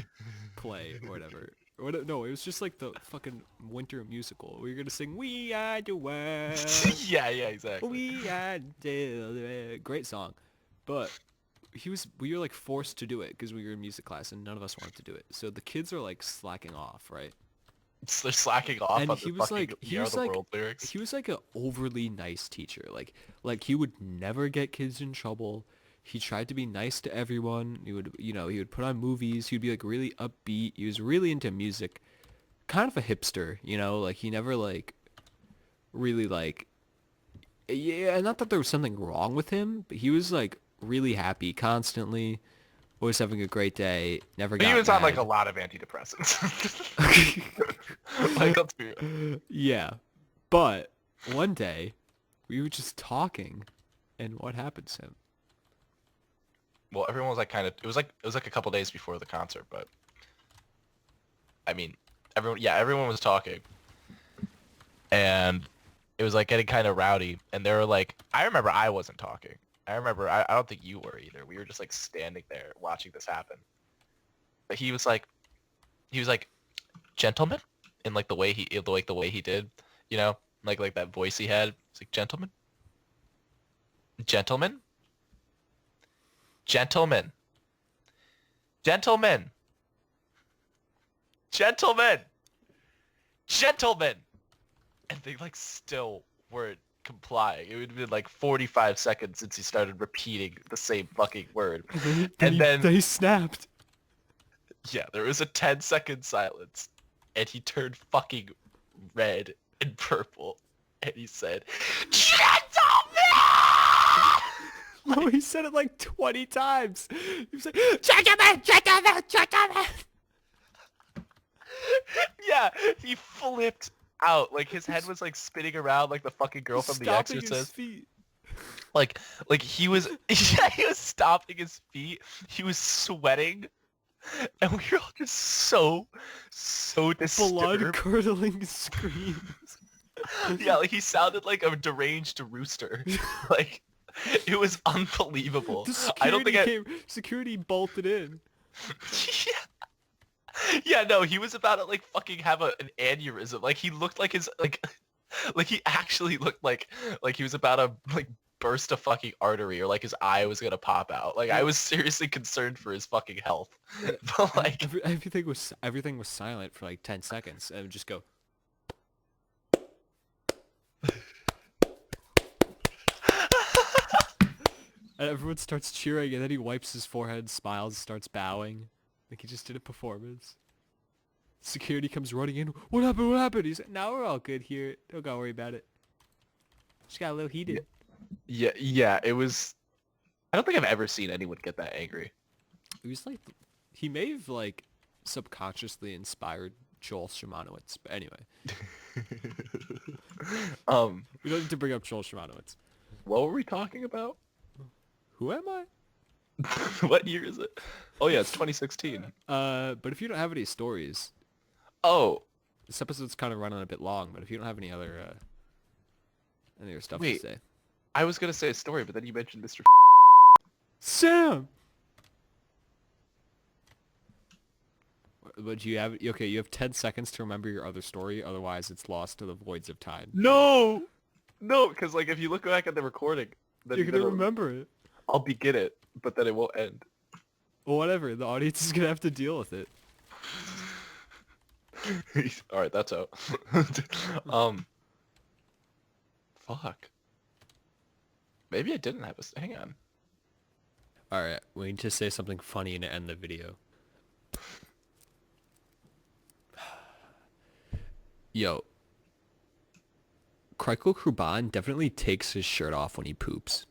play or whatever. No, it was just like the fucking winter musical. We were gonna sing "We Are the World." yeah, exactly. We are the great song, but we were like forced to do it because we were in music class and none of us wanted to do it. So the kids are like slacking off, right? So they're slacking off And on he the was fucking like, We Are the World lyrics. he was like an overly nice teacher. Like he would never get kids in trouble. He tried to be nice to everyone. He would put on movies. He would be like really upbeat. He was really into music. Kind of a hipster, like he never like really like, yeah, not that there was something wrong with him, but he was like really happy constantly, always having a great day, never But he got was on like a mad. lot of antidepressants. like let's be real. Yeah. But one day we were just talking and what happened to him? Well, everyone was like it was like a couple days before the concert, but I mean, everyone was talking, and it was like getting kind of rowdy, and they were like, I remember I wasn't talking. I don't think you were either. We were just like standing there watching this happen. But he was like, gentlemen, in like the way he did, like that voice he had. It's like gentlemen, gentlemen, gentlemen, gentlemen, gentlemen, gentlemen, and they like still weren't complying. It would have been like 45 seconds since he started repeating the same fucking word. And then they snapped. yeah, there was a 10-second silence, and he turned fucking red and purple, and he said, "Gentlemen!" No, he said it like 20 times. He was like, gentlemen, gentlemen, gentlemen. Yeah, he flipped out. Like his head was like spinning around like the fucking girl from The Stomping his Exorcist. feet. Like he was yeah, he was stomping his feet. He was sweating. And we were all just so disturbed. Blood-curdling screams. Yeah, like he sounded like a deranged rooster. Like it was unbelievable. The I don't think security bolted in. Yeah, no, he was about to like fucking have an aneurysm. Like he looked like his like he actually looked like he was about to like burst a fucking artery or like his eye was gonna pop out. Like I was seriously concerned for his fucking health. But like everything was silent for like 10 seconds and it would just go. And everyone starts cheering and then he wipes his forehead, smiles, starts bowing. Like he just did a performance. Security comes running in. What happened? What happened? He's like, now we're all good here. Don't gotta worry about it. Just got a little heated. Yeah, it was. I don't think I've ever seen anyone get that angry. It was like, he may have like subconsciously inspired Joel Szymanowicz. But anyway. We don't need to bring up Joel Szymanowicz. What were we talking about? Who am I? What year is it? Oh yeah, it's 2016. But if you don't have any stories, Oh, this episode's kind of running a bit long. But if you don't have any other stuff to wait. say, I was gonna say a story, but then you mentioned Mr. Sam. But you have okay. You have 10 seconds to remember your other story. Otherwise, it's lost to the voids of time. No, because like if you look back at the recording, then You're gonna remember it. I'll begin it, but then it won't end. Well, whatever. The audience is gonna have to deal with it. All right, that's out. Fuck. Maybe I didn't have a. Hang on. All right, we need to say something funny to end the video. Yo, Kreiko Kuban definitely takes his shirt off when he poops.